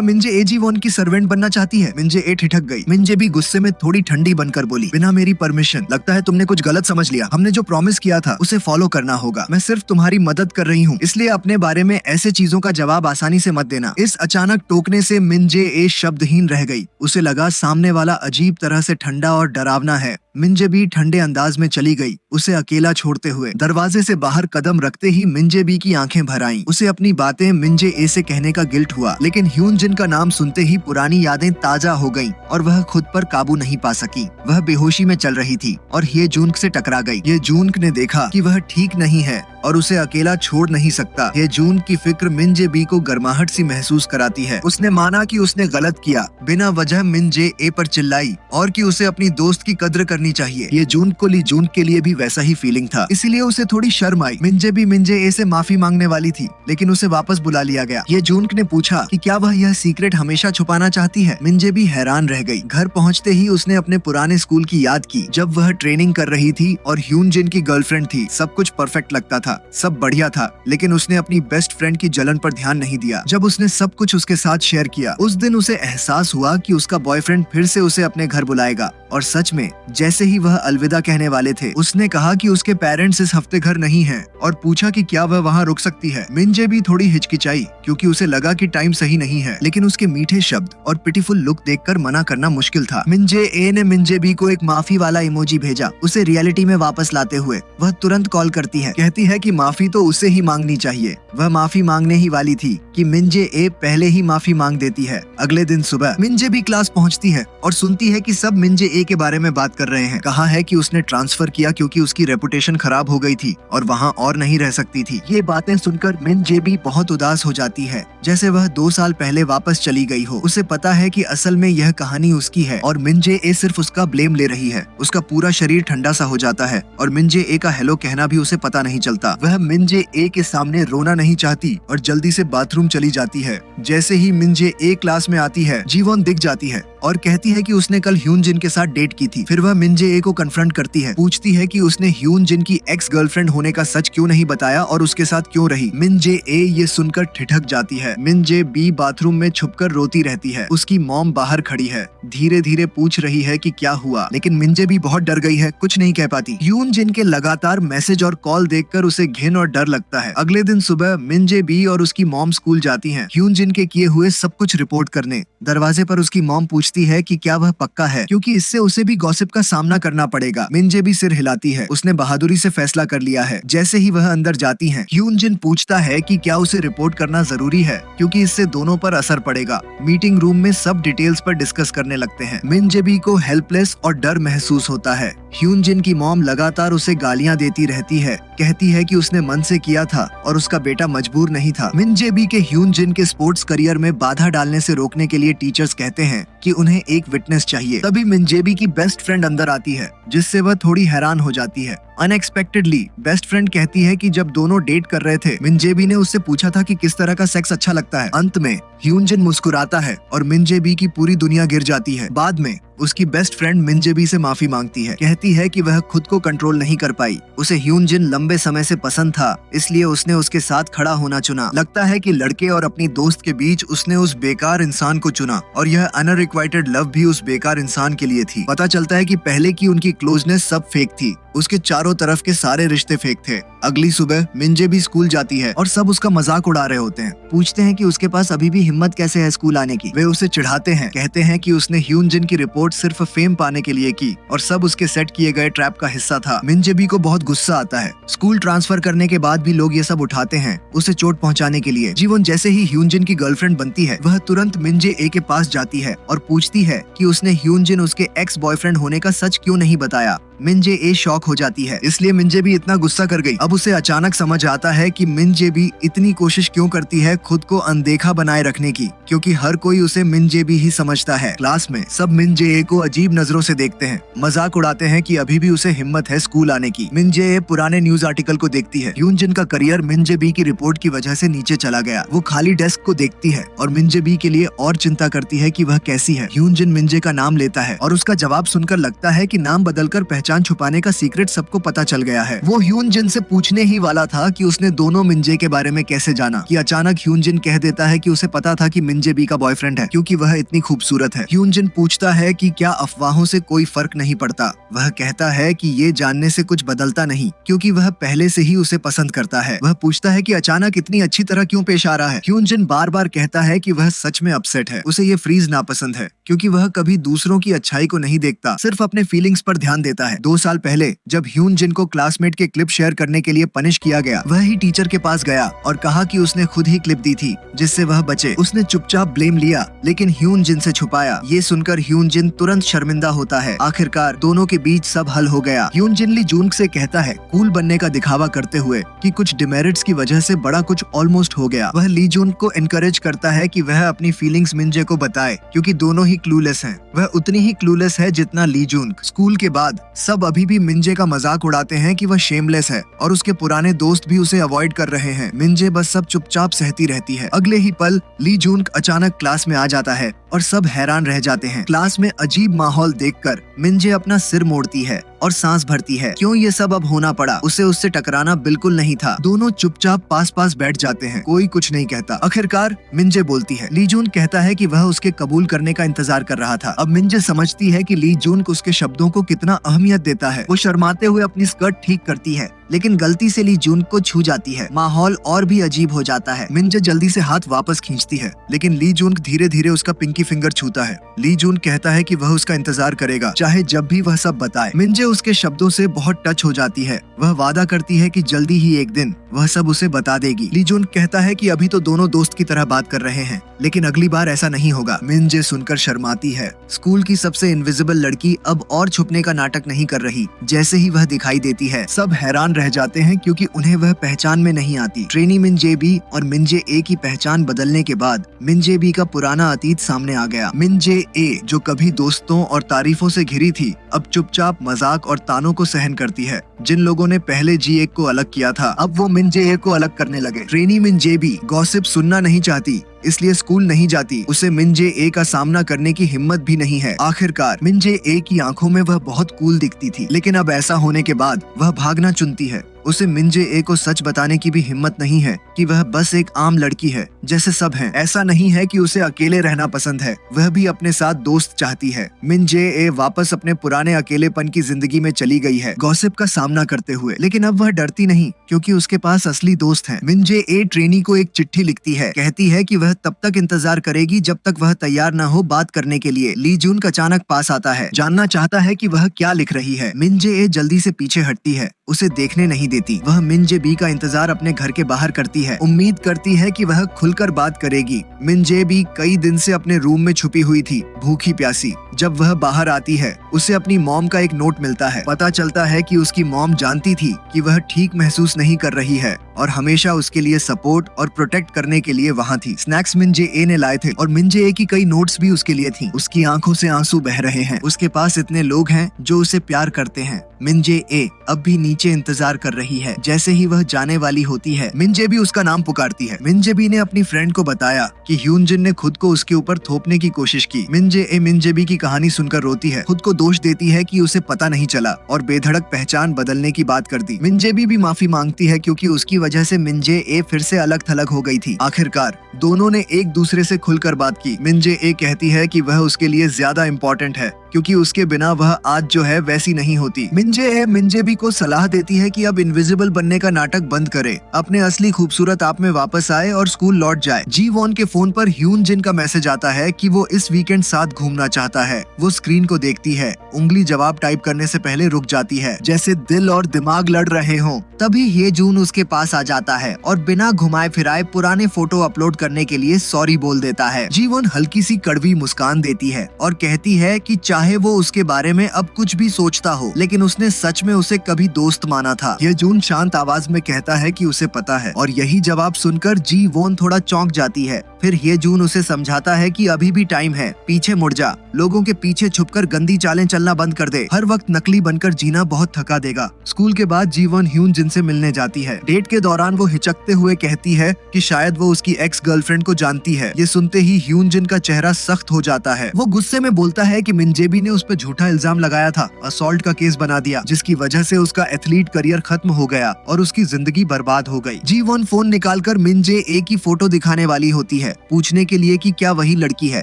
मिंजे ए जीवोन की सर्वेंट बनना चाहती है? मिंजे ए ठिठक गई। मिंजे भी गुस्से में थोड़ी ठंडी बनकर बोली, बिना मेरी परमिशन। लगता है तुमने कुछ गलत समझ लिया। हमने जो प्रॉमिस किया था उसे फॉलो करना होगा। मैं सिर्फ तुम्हारी मदद कर रही हूँ, इसलिए अपने बारे में ऐसे चीजों का जवाब आसानी से मत देना। इस अचानक टोकने से मिंजे ए शब्दहीन रह गई। उसे लगा सामने वाला अजीब तरह से ठंडा और डरावना है। मिंजे ठंडे अंदाज में चली गई, उसे अकेला छोड़ते हुए। दरवाजे से बाहर कदम रखते ही मिंजे की आंखें भर आईं। उसे अपनी बातें मिंजे से कहने का गिल्ट हुआ, लेकिन ह्यून जिन का नाम सुनते ही पुरानी यादें ताजा हो गईं और वह खुद पर काबू नहीं पा सकी। वह बेहोशी में चल रही थी और ये जूनक से टकरा गई। ये जूनक ने देखा कि वह ठीक नहीं है और उसे अकेला छोड़ नहीं सकता। ये जूनक की फिक्र मिंजे को गर्माहट सी महसूस कराती है। उसने माना कि उसने गलत किया, बिना वजह मिंजे पर चिल्लाई और कि उसे अपनी दोस्त की कद्र करनी चाहिए। ये जूनक को जूनक के लिए भी वैसा ही फीलिंग था, इसीलिए उसे थोड़ी शर्म आई। मिंजे से माफी मांगने वाली थी, लेकिन उसे वापस बुला लिया गया। ये जूनक ने पूछा कि क्या वह यह सीक्रेट हमेशा छुपाना चाहती है। मिंजे हैरान रह गई। घर पहुँचते ही उसने अपने पुराने स्कूल की याद की, जब वह ट्रेनिंग कर रही थी और ह्यून जिन की गर्लफ्रेंड थी। सब कुछ परफेक्ट लगता था, सब बढ़िया था, लेकिन उसने अपनी बेस्ट फ्रेंड की जलन पर ध्यान नहीं दिया। जब उसने सब कुछ उसके साथ शेयर किया, उस दिन उसे एहसास हुआ कि उसका बॉयफ्रेंड फिर से उसे अपने घर बुलाएगा। और सच में जैसे ही वह अलविदा कहने वाले थे, उसने कहा कि उसके पेरेंट्स इस हफ्ते घर नहीं हैं और पूछा कि क्या वह वहाँ रुक सकती है। मिंजे थोड़ी हिचकिचाई, क्योंकि उसे लगा कि टाइम सही नहीं है, लेकिन उसके मीठे शब्द और पिटीफुल लुक देखकर मना करना मुश्किल था। मिंजे ने मिंजे को एक माफी वाला इमोजी भेजा, उसे रियलिटी में वापस लाते हुए। वह तुरंत कॉल करती है, कहती है कि माफी तो उसे ही मांगनी चाहिए। वह माफी मांगने ही वाली थी कि मिंजे पहले ही माफी मांग देती है। अगले दिन सुबह मिंजे क्लास पहुंचती है और सुनती है कि सब मिंजे के बारे में बात कर रहे हैं। कहा है कि उसने ट्रांसफर किया क्योंकि उसकी रेपुटेशन खराब हो गई थी और वहाँ और नहीं रह सकती थी। ये बातें सुनकर मिंजे बहुत उदास हो जाती है, जैसे वह 2 साल पहले वापस चली गई हो। उसे पता है कि असल में यह कहानी उसकी है और मिंजे सिर्फ उसका ब्लेम ले रही है। उसका पूरा शरीर ठंडा सा हो जाता है और मिंजे का हेलो कहना भी उसे पता नहीं चलता। वह मिंजे के सामने रोना नहीं चाहती और जल्दी से बाथरूम चली जाती है। जैसे ही मिंजे क्लास में आती है, जीवोन दिख जाती है और कहती है कि उसने कल ह्यून जिन के साथ डेट की थी। फिर वह मिंजे को कन्फ्रंट करती है, पूछती है कि उसने ह्यून जिन की एक्स गर्लफ्रेंड होने का सच क्यों नहीं बताया और उसके साथ क्यों रही। मिंजे ये सुनकर ठिठक जाती है। मिंजे बाथरूम में छुपकर रोती रहती है। उसकी मॉम बाहर खड़ी है, धीरे धीरे पूछ रही है कि क्या हुआ, लेकिन मिंजे बहुत डर गई है, कुछ नहीं कह पाती। ह्यून जिन के लगातार मैसेज और कॉल देखकर उसे घिन और डर लगता है। अगले दिन सुबह मिंजे और उसकी मॉम स्कूल जाती हैं, ह्यून जिन के किए हुए सब कुछ रिपोर्ट करने। दरवाजे पर उसकी मॉम पूछती है कि क्या वह पक्का है, क्योंकि इससे उसे भी गॉसिप का सामना करना पड़ेगा। मिंजे सिर हिलाती है, उसने बहादुरी से फैसला कर लिया है। जैसे ही वह अंदर जाती हैं, ह्यून जिन पूछता है कि क्या उसे रिपोर्ट करना जरूरी है, क्योंकि इससे दोनों पर असर पड़ेगा। मीटिंग रूम में सब डिटेल्स पर डिस्कस करने लगते हैं। मिंजे को हेल्पलेस और डर महसूस होता है। ह्यून जिन की मॉम लगातार उसे गालियां देती रहती है, कहती है कि उसने मन से किया था और उसका बेटा मजबूर नहीं था। मिंजे के ह्यून जिन के स्पोर्ट्स करियर में बाधा डालने से रोकने के लिए टीचर्स कहते हैं कि उन्हें एक विटनेस चाहिए। तभी मिंजे की बेस्ट फ्रेंड अंदर आती है, जिससे वह थोड़ी हैरान हो जाती है। अनएक्सपेक्टेडली बेस्ट फ्रेंड कहती है कि जब दोनों डेट कर रहे थे, मिंजे ने उससे पूछा था कि किस तरह का सेक्स अच्छा लगता है। अंत में ह्यून जिन मुस्कुराता है और मिंजे की पूरी दुनिया गिर जाती है। बाद में उसकी बेस्ट फ्रेंड मिंजे से माफी मांगती है, कहती है कि वह खुद को कंट्रोल नहीं कर पाई। उसे ह्यून जिन लंबे समय से पसंद था, इसलिए उसने उसके साथ खड़ा होना चुना। लगता है कि लड़के और अपनी दोस्त के बीच उसने उस बेकार इंसान को चुना और यह अनरिक्वाइटेड लव भी उस बेकार इंसान के लिए थी। पता चलता है कि पहले की उनकी क्लोजनेस सब फेक थी, उसके चारों तरफ के सारे रिश्ते फेक थे। अगली सुबह मिंजे स्कूल जाती है और सब उसका मजाक उड़ा रहे होते हैं। पूछते हैं कि उसके पास अभी भी हिम्मत कैसे है स्कूल आने की। वे उसे चिढ़ाते हैं, कहते हैं कि उसने ह्यून जिन की रिपोर्ट सिर्फ फेम पाने के लिए की और सब उसके सेट किए गए ट्रैप का हिस्सा था। मिंजे को बहुत गुस्सा आता है। स्कूल ट्रांसफर करने के बाद भी लोग ये सब उठाते हैं उसे चोट पहुंचाने के लिए। जीवन जैसे ही ह्यून जिन की गर्लफ्रेंड बनती है, वह तुरंत मिंजे के पास जाती है और पूछती है कि उसने ह्यून जिन उसके एक्स बॉयफ्रेंड होने का सच क्यों नहीं बताया। मिंजे शॉक हो जाती है, इसलिए मिंजे इतना गुस्सा कर गई। अब उसे अचानक समझ आता है कि मिंजे इतनी कोशिश क्यों करती है खुद को अनदेखा बनाए रखने की, क्योंकि हर कोई उसे मिंजे ही समझता है। क्लास में सब मिंजे को अजीब नजरों से देखते हैं, मजाक उड़ाते हैं कि अभी भी उसे हिम्मत है स्कूल आने की। मिंजे पुराने न्यूज आर्टिकल को देखती है। ह्यून जिन का करियर मिंजे की रिपोर्ट की वजह से नीचे चला गया। वो खाली डेस्क को देखती है और मिंजे के लिए और चिंता करती है कि वह कैसी है। ह्यून जिन मिंजे का नाम लेता है और उसका जवाब सुनकर लगता है कि नाम बदलकर पहचान पहचान छुपाने का सीक्रेट सबको पता चल गया है। वो ह्यूनजिन से पूछने ही वाला था कि उसने दोनों मिंजे के बारे में कैसे जाना कि अचानक ह्यूनजिन कह देता है कि उसे पता था कि मिंजे बी का बॉयफ्रेंड है क्योंकि वह इतनी खूबसूरत है। ह्यूनजिन पूछता है कि क्या अफवाहों से कोई फर्क नहीं पड़ता। वह कहता है कि ये जानने से कुछ बदलता नहीं क्योंकि वह पहले से ही उसे पसंद करता है। वह पूछता है कि अचानक इतनी अच्छी तरह क्यों पेश आ रहा है। ह्यूनजिन बार बार कहता है कि वह सच में अपसेट है। उसे ये फ्रीज नापसंद है क्योंकि वह कभी दूसरों की अच्छाई को नहीं देखता, सिर्फ अपने फीलिंग्स पर ध्यान देता है। 2 साल पहले जब ह्यूनजिन को क्लासमेट के क्लिप शेयर करने के लिए पनिश किया गया, वह ही टीचर के पास गया और कहा कि उसने खुद ही क्लिप दी थी जिससे वह बचे। उसने चुपचाप ब्लेम लिया लेकिन ह्यूनजिन से छुपाया। ये सुनकर ह्यूनजिन तुरंत शर्मिंदा होता है। आखिरकार दोनों के बीच सब हल हो गया। ह्यूनजिन ली जून से कहता है कूल बनने का दिखावा करते हुए कि कुछ डिमेरिट्स की वजह से बड़ा कुछ ऑलमोस्ट हो गया। वह ली जून को एनकरेज करता है कि वह अपनी फीलिंग्स मिंजे को बताए क्योंकि दोनों ही क्लूलेस हैं। वह उतनी ही क्लूलेस है जितना ली जून। स्कूल के बाद सब अभी भी मिंजे का मजाक उड़ाते हैं कि वह शेमलेस है और उसके पुराने दोस्त भी उसे अवॉइड कर रहे हैं। मिंजे बस सब चुपचाप सहती रहती है। अगले ही पल ली जून अचानक क्लास में आ जाता है और सब हैरान रह जाते हैं। क्लास में अजीब माहौल देखकर मिंजे अपना सिर मोड़ती है और सांस भरती है। क्यों ये सब अब होना पड़ा? उसे उससे टकराना बिल्कुल नहीं था। दोनों चुपचाप पास पास बैठ जाते हैं। कोई कुछ नहीं कहता। आखिरकार मिंजे बोलती है। ली जून कहता है कि वह उसके कबूल करने का इंतजार कर रहा था। अब मिंजे समझती है कि ली जून उसके शब्दों को कितना अहमियत देता है। वो शर्माते हुए अपनी स्कर्ट ठीक करती है लेकिन गलती से ली जून को छू जाती है। माहौल और भी अजीब हो जाता है। मिंजे जल्दी से हाथ वापस खींचती है लेकिन ली जून धीरे धीरे उसका पिंकी फिंगर छूता है। ली जून कहता है कि वह उसका इंतजार करेगा चाहे जब भी वह सब बताए। मिंजे उसके शब्दों से बहुत टच हो जाती है। वह वादा करती है कि जल्दी ही एक दिन वह सब उसे बता देगी। ली जून कहता है कि अभी तो दोनों दोस्त की तरह बात कर रहे हैं लेकिन अगली बार ऐसा नहीं होगा। मिंजे सुनकर शर्माती है। स्कूल की सबसे इनविजिबल लड़की अब और छुपने का नाटक नहीं कर रही। जैसे ही वह दिखाई देती है सब हैरान रह जाते हैं क्योंकि उन्हें वह पहचान में नहीं आती। ट्रेनी मिंजे बी और मिंजे ए की पहचान बदलने के बाद मिंजे बी का पुराना अतीत सामने आ गया। मिंजे ए जो कभी दोस्तों और तारीफों से घिरी थी अब चुपचाप मजाक और तानों को सहन करती है। जिन लोगों ने पहले जी1 को अलग किया था अब वो मिंजे ए को अलग करने लगे। ट्रेनी मिंजे बी गॉसिप सुनना नहीं चाहती इसलिए स्कूल नहीं जाती। उसे मिंजे ए का सामना करने की हिम्मत भी नहीं है। आखिरकार मिंजे ए की आंखों में वह बहुत कूल दिखती थी लेकिन अब ऐसा होने के बाद वह भागना चुनती है। उसे मिंजे ए को सच बताने की भी हिम्मत नहीं है कि वह बस एक आम लड़की है जैसे सब हैं। ऐसा नहीं है कि उसे अकेले रहना पसंद है, वह भी अपने साथ दोस्त चाहती है। मिंजे ए वापस अपने पुराने अकेलेपन की जिंदगी में चली गई है गॉसिप का सामना करते हुए, लेकिन अब वह डरती नहीं क्योंकि उसके पास असली दोस्त हैं। मिंजे ए ट्रेनी को एक चिट्ठी लिखती है, कहती है कि वह तब तक इंतजार करेगी जब तक वह तैयार न हो बात करने के लिए। ली जून अचानक पास आता है, जानना चाहता है कि वह क्या लिख रही है। मिंजे ए जल्दी से पीछे हटती है, उसे देखने नहीं देती। वह मिंजे बी का इंतजार अपने घर के बाहर करती है, उम्मीद करती है कि वह खुलकर बात करेगी। मिंजे बी कई दिन से अपने रूम में छुपी हुई थी, भूखी प्यासी। जब वह बाहर आती है उसे अपनी मॉम का एक नोट मिलता है। पता चलता है कि उसकी मॉम जानती थी कि वह ठीक महसूस नहीं कर रही है और हमेशा उसके लिए सपोर्ट और प्रोटेक्ट करने के लिए वहाँ थी। स्नैक्स मिंजे ए ने लाए थे और मिंजे ए की कई नोट्स भी उसके लिए थी। उसकी आंखों से आंसू बह रहे हैं। उसके पास इतने लोग हैं जो उसे प्यार करते हैं। मिंजे ए अब भी नीचे इंतजार कर रही है। जैसे ही वह जाने वाली होती है मिंजे बी उसका नाम पुकारती है। मिंजे बी ने अपनी फ्रेंड को बताया कि ह्यूनजिन ने खुद को उसके ऊपर थोपने की कोशिश की। मिंजे ए मिंजे बी की कहानी सुनकर रोती है, खुद को दोष देती है कि उसे पता नहीं चला और बेधड़क पहचान बदलने की बात कर दी। मिंजे बी भी माफी मांगती है क्योंकि उसकी वजह से मिंजे ए फिर से अलग थलग हो गई थी। आखिरकार दोनों ने एक दूसरे से खुलकर बात की। मिंजे ए कहती है कि वह उसके लिए ज्यादा इम्पोर्टेंट है क्योंकि उसके बिना वह आज जो है वैसी नहीं होती। मिंजे बी को सलाह देती है कि अब इनविजिबल बनने का नाटक बंद करे, अपने असली खूबसूरत आप में वापस आए और स्कूल लौट जाए। जी वॉन के फोन पर ह्यूनजिन का मैसेज आता है कि वो इस वीकेंड साथ घूमना चाहता है। वो स्क्रीन को देखती है, उंगली जवाब टाइप करने से पहले रुक जाती है जैसे दिल और दिमाग लड़ रहे हों। तभी ये जून उसके पास आ जाता है और बिना घुमाए फिराए पुराने फोटो अपलोड करने के लिए सॉरी बोल देता है। जी वॉन हल्की सी कड़वी मुस्कान देती है और कहती है कि चाहे वो उसके बारे में अब कुछ भी सोचता हो लेकिन उसने सच में उसे कभी दोस्त माना था। ये जून शांत आवाज में कहता है कि उसे पता है और यही जवाब सुनकर जी वॉन थोड़ा चौंक जाती है। फिर ये जून उसे समझाता है कि अभी भी टाइम है, पीछे मुड़ जा, लोगों के पीछे छुपकर गंदी चालें चलना बंद कर दे, हर वक्त नकली बनकर जीना बहुत थका देगा। स्कूल के बाद जी वॉन ह्यूनजिन से मिलने जाती है। डेट के दौरान वो हिचकते हुए कहती है कि शायद वो उसकी एक्स गर्लफ्रेंड को जानती है। ये सुनते ही ह्यूनजिन का चेहरा सख्त हो जाता है। वो गुस्से में बोलता है कि मिंजे बी ने उस पर झूठा इल्जाम लगाया था, असॉल्ट का केस बना दिया, जिसकी वजह से उसका एथलीट करियर खत्म हो गया और उसकी जिंदगी बर्बाद हो गई। जी वॉन फोन निकालकर मिन जे ए की फोटो दिखाने वाली होती है, पूछने के लिए कि क्या वही लड़की है,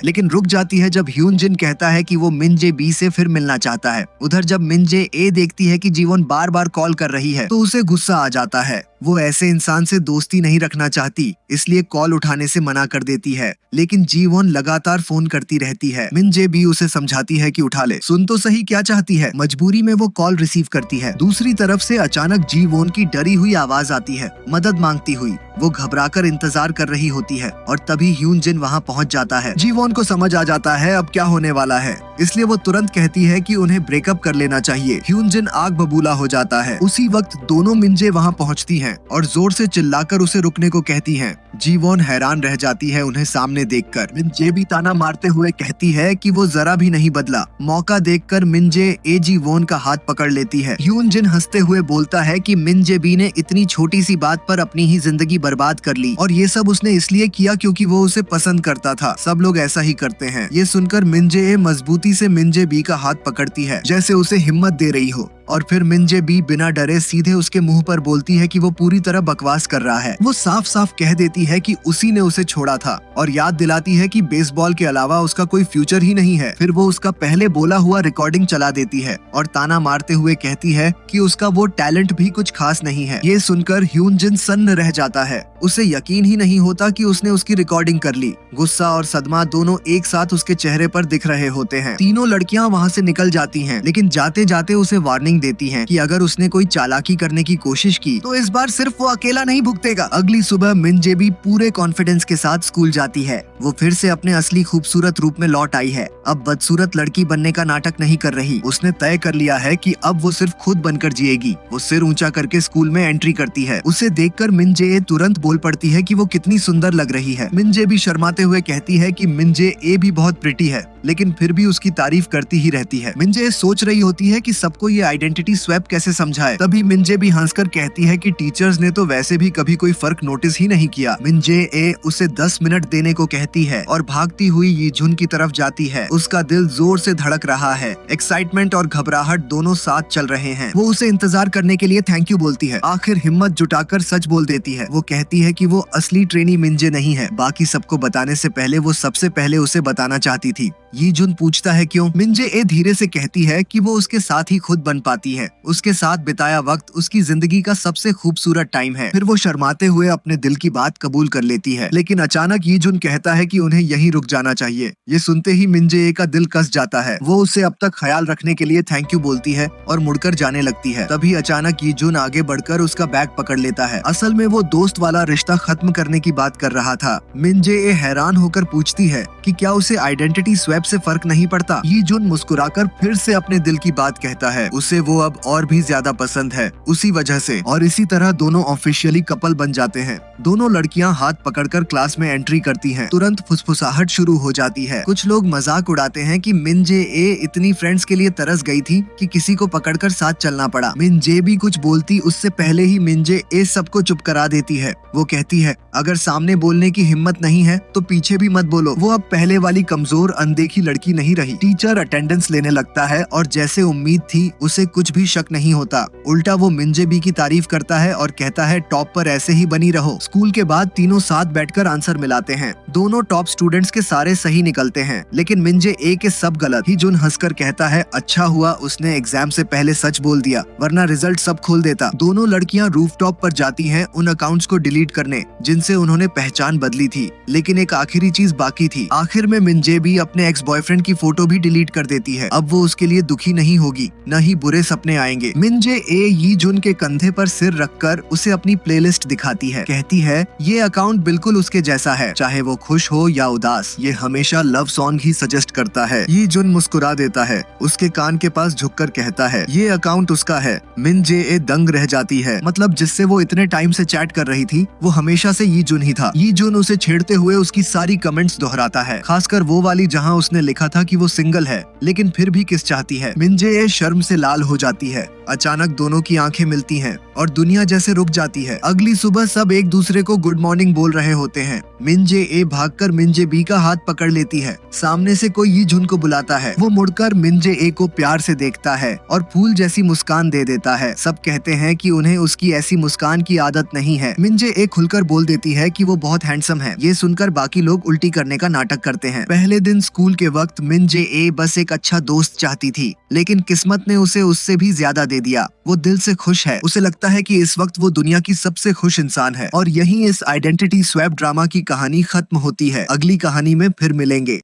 लेकिन रुक जाती है जब ह्यून जिन कहता है कि वो मिन जे बी से फिर मिलना चाहता है। उधर जब मिन जे ए देखती है कि जीवन बार बार कॉल कर रही है तो उसे गुस्सा आ जाता है। वो ऐसे इंसान से दोस्ती नहीं रखना चाहती, इसलिए कॉल उठाने से मना कर देती है, लेकिन जी वॉन लगातार फोन करती रहती है। मिन जे बी उसे समझाती है कि उठा ले, सुन तो सही क्या चाहती है। मजबूरी में वो कॉल रिसीव करती है। दूसरी तरफ से अचानक जी वॉन की डरी हुई आवाज आती है, मदद मांगती हुई। वो घबराकर इंतजार कर रही होती है और तभी ह्यून जिन वहाँ पहुँच जाता है। जी वॉन को समझ आ जाता है अब क्या होने वाला है, इसलिए वो तुरंत कहती है कि उन्हें ब्रेकअप कर लेना चाहिए। ह्यून जिन आग बबूला हो जाता है। उसी वक्त दोनों मिंजे वहाँ पहुँचती हैं और जोर से चिल्लाकर उसे रुकने को कहती हैं। जी वॉन हैरान रह जाती है उन्हें सामने देखकर। मिंजे भी ताना मारते हुए कहती है कि वो जरा भी नहीं बदला। मौका देखकर मिंजे ए जी वॉन का हाथ पकड़ लेती है। ह्यून जिन हंसते हुए बोलता है कि मिंजे बी ने इतनी छोटी सी बात पर अपनी ही जिंदगी बर्बाद कर ली और ये सब उसने इसलिए किया क्योंकि वो उसे पसंद करता था। सब लोग ऐसा ही करते हैं। ये सुनकर मिंजे ए मजबूती से मिंजे बी का हाथ पकड़ती है, जैसे उसे हिम्मत दे रही हो, और फिर मिंजे बी बिना डरे सीधे उसके मुंह पर बोलती है कि वो पूरी तरह बकवास कर रहा है। वो साफ साफ कह देती है कि उसी ने उसे छोड़ा था और याद दिलाती है कि बेसबॉल के अलावा उसका कोई फ्यूचर ही नहीं है। फिर वो उसका पहले बोला हुआ रिकॉर्डिंग चला देती है और ताना मारते हुए कहती है कि उसका वो टैलेंट भी कुछ खास नहीं है। ये सुनकर ह्यून जिन सन्न रह जाता है। उसे यकीन ही नहीं होता कि उसने उसकी रिकॉर्डिंग कर ली। गुस्सा और सदमा दोनों एक साथ उसके चेहरे पर दिख रहे होते हैं। तीनों लड़कियां वहाँ से निकल जाती हैं, लेकिन जाते जाते उसे वार्निंग देती हैं कि अगर उसने कोई चालाकी करने की कोशिश की तो इस बार सिर्फ वो अकेला नहीं भुगतेगा। अगली सुबह मिंजे भी पूरे कॉन्फिडेंस के साथ स्कूल जाती है। वो फिर से अपने असली खूबसूरत रूप में लौट आई है। अब बदसूरत लड़की बनने का नाटक नहीं कर रही। उसने तय कर लिया है कि अब वो सिर्फ खुद बनकर जिएगी। वो सिर ऊंचा करके स्कूल में एंट्री करती है। उसे देखकर मिंजे तुरंत बोल पड़ती है कि वो कितनी सुंदर लग रही है। मिंजे भी शर्माते हुए कहती है कि मिंजे ए भी बहुत प्रिटी है, लेकिन फिर भी उसकी तारीफ करती ही रहती है। मिंजे सोच रही होती है कि सबको ये आइडेंटिटी स्वैप कैसे समझाए। तभी मिंजे भी हंसकर कहती है कि टीचर्स ने तो वैसे भी कभी कोई फर्क नोटिस ही नहीं किया। मिंजे ए उसे 10 मिनट देने को कहती है और भागती हुई यी झुन की तरफ जाती है। उसका दिल जोर से धड़क रहा है। एक्साइटमेंट और घबराहट दोनों साथ चल रहे हैं। वो उसे इंतजार करने के लिए थैंक यू बोलती है। आखिर हिम्मत जुटाकर सच बोल देती है। वो कहती है कि वो असली ट्रेनी मिंजे नहीं है। बाकी सबको बताने से पहले वो सबसे पहले उसे बताना चाहती थी। यी जुन पूछता है क्यों। मिंजे ए धीरे से कहती है कि वो उसके साथ ही खुद बन पाती है। उसके साथ बिताया वक्त उसकी जिंदगी का सबसे खूबसूरत टाइम है। फिर वो शर्माते हुए अपने दिल की बात कबूल कर लेती है, लेकिन अचानक यी जुन कहता है कि उन्हें यहीं रुक जाना चाहिए। ये सुनते ही मिंजे ए का दिल कस जाता है। वो उसे अब तक ख्याल रखने के लिए थैंक यू बोलती है और मुड़कर जाने लगती है। तभी अचानक यी जुन आगे बढ़कर उसका बैग पकड़ लेता है। असल में वो दोस्त वाला रिश्ता खत्म करने की बात कर रहा था। मिंजे ए हैरान होकर पूछती है कि क्या उसे आइडेंटिटी स्वैप से फर्क नहीं पड़ता। यी जुन मुस्कुराकर फिर से अपने दिल की बात कहता है। उसे वो अब और भी ज्यादा पसंद है उसी वजह से, और इसी तरह दोनों ऑफिशियली कपल बन जाते हैं। दोनों लड़कियां हाथ पकड़कर क्लास में एंट्री करती हैं। तुरंत फुसफुसाहट शुरू हो जाती है। कुछ लोग मजाक उड़ाते हैं कि मिंजे ए इतनी फ्रेंड्स के लिए तरस गई थी कि किसी को पकड़कर साथ चलना पड़ा। मिंजे भी कुछ बोलती उससे पहले ही मिंजे ए सबको चुप करा देती है। वो कहती है अगर सामने बोलने की हिम्मत नहीं है तो पीछे भी मत बोलो। वो अब पहले वाली कमजोर अनदेखी लड़की नहीं रही। टीचर अटेंडेंस लेने लगता है और जैसे उम्मीद थी उसे कुछ भी शक नहीं होता। उल्टा वो मिंजे बी की तारीफ करता है और कहता है टॉप पर ऐसे ही बनी रहो। स्कूल के बाद तीनों साथ बैठकर आंसर मिलाते हैं। दोनों टॉप स्टूडेंट्स के सारे सही निकलते हैं, लेकिन मिंजे ए के सब गलत। ही जुन हंसकर कहता है अच्छा हुआ उसने एग्जाम से पहले सच बोल दिया, वरना रिजल्ट सब खोल देता। दोनों लड़कियां रूफटॉप पर जाती हैं उन अकाउंट्स को डिलीट करने जिनसे उन्होंने पहचान बदली थी, लेकिन एक आखिरी चीज बाकी थी। आखिर में मिंजे बी अपने एक्स बॉयफ्रेंड की फोटो भी डिलीट कर देती है। अब वो उसके लिए दुखी नहीं होगी, न ही बुरे सपने आएंगे। मिंजे ए यी जुन के कंधे पर सिर रखकर उसे अपनी प्लेलिस्ट दिखाती है। कहती है ये अकाउंट बिल्कुल उसके जैसा है, चाहे वो खुश हो या उदास, ये हमेशा लव सॉन्ग ही सजेस्ट करता है। यी जुन मुस्कुरा देता है। उसके कान के पास झुककर कहता है ये अकाउंट उसका है। मिंजे ए दंग रह जाती है। मतलब जिससे वो इतने टाइम से चैट कर रही थी वो हमेशा से यी जुन ही था। यी जुन उसे छेड़ते हुए उसकी सारी कमेंट्स दोहराता है, खासकर वो वाली जहाँ उसने लिखा था कि वो सिंगल है, लेकिन फिर भी किस चाहती है। मिनजे शर्म से लाल हो जाती है। अचानक दोनों की आंखें मिलती हैं और दुनिया जैसे रुक जाती है। अगली सुबह सब एक दूसरे को गुड मॉर्निंग बोल रहे होते हैं। मिनजे ए भागकर मिनजे बी का हाथ पकड़ लेती है। सामने से कोई यी झुन को बुलाता है। वो मुड़कर मिनजे ए को प्यार से देखता है और फूल जैसी मुस्कान दे देता है। सब कहते हैं कि उन्हें उसकी ऐसी मुस्कान की आदत नहीं है। मिनजे ए खुलकर बोल देती है कि वो बहुत हैंडसम है। ये सुनकर बाकी लोग उल्टी करने का नाटक करते हैं। पहले दिन स्कूल के वक्त मिनजे ए बस एक अच्छा दोस्त चाहती थी, लेकिन किस्मत ने उसे उससे भी ज्यादा दे दिया। वो दिल से खुश है। उसे लगता है कि इस वक्त वो दुनिया की सबसे खुश इंसान है। और यहीं इस आइडेंटिटी स्वैप ड्रामा की कहानी खत्म होती है। अगली कहानी में फिर मिलेंगे।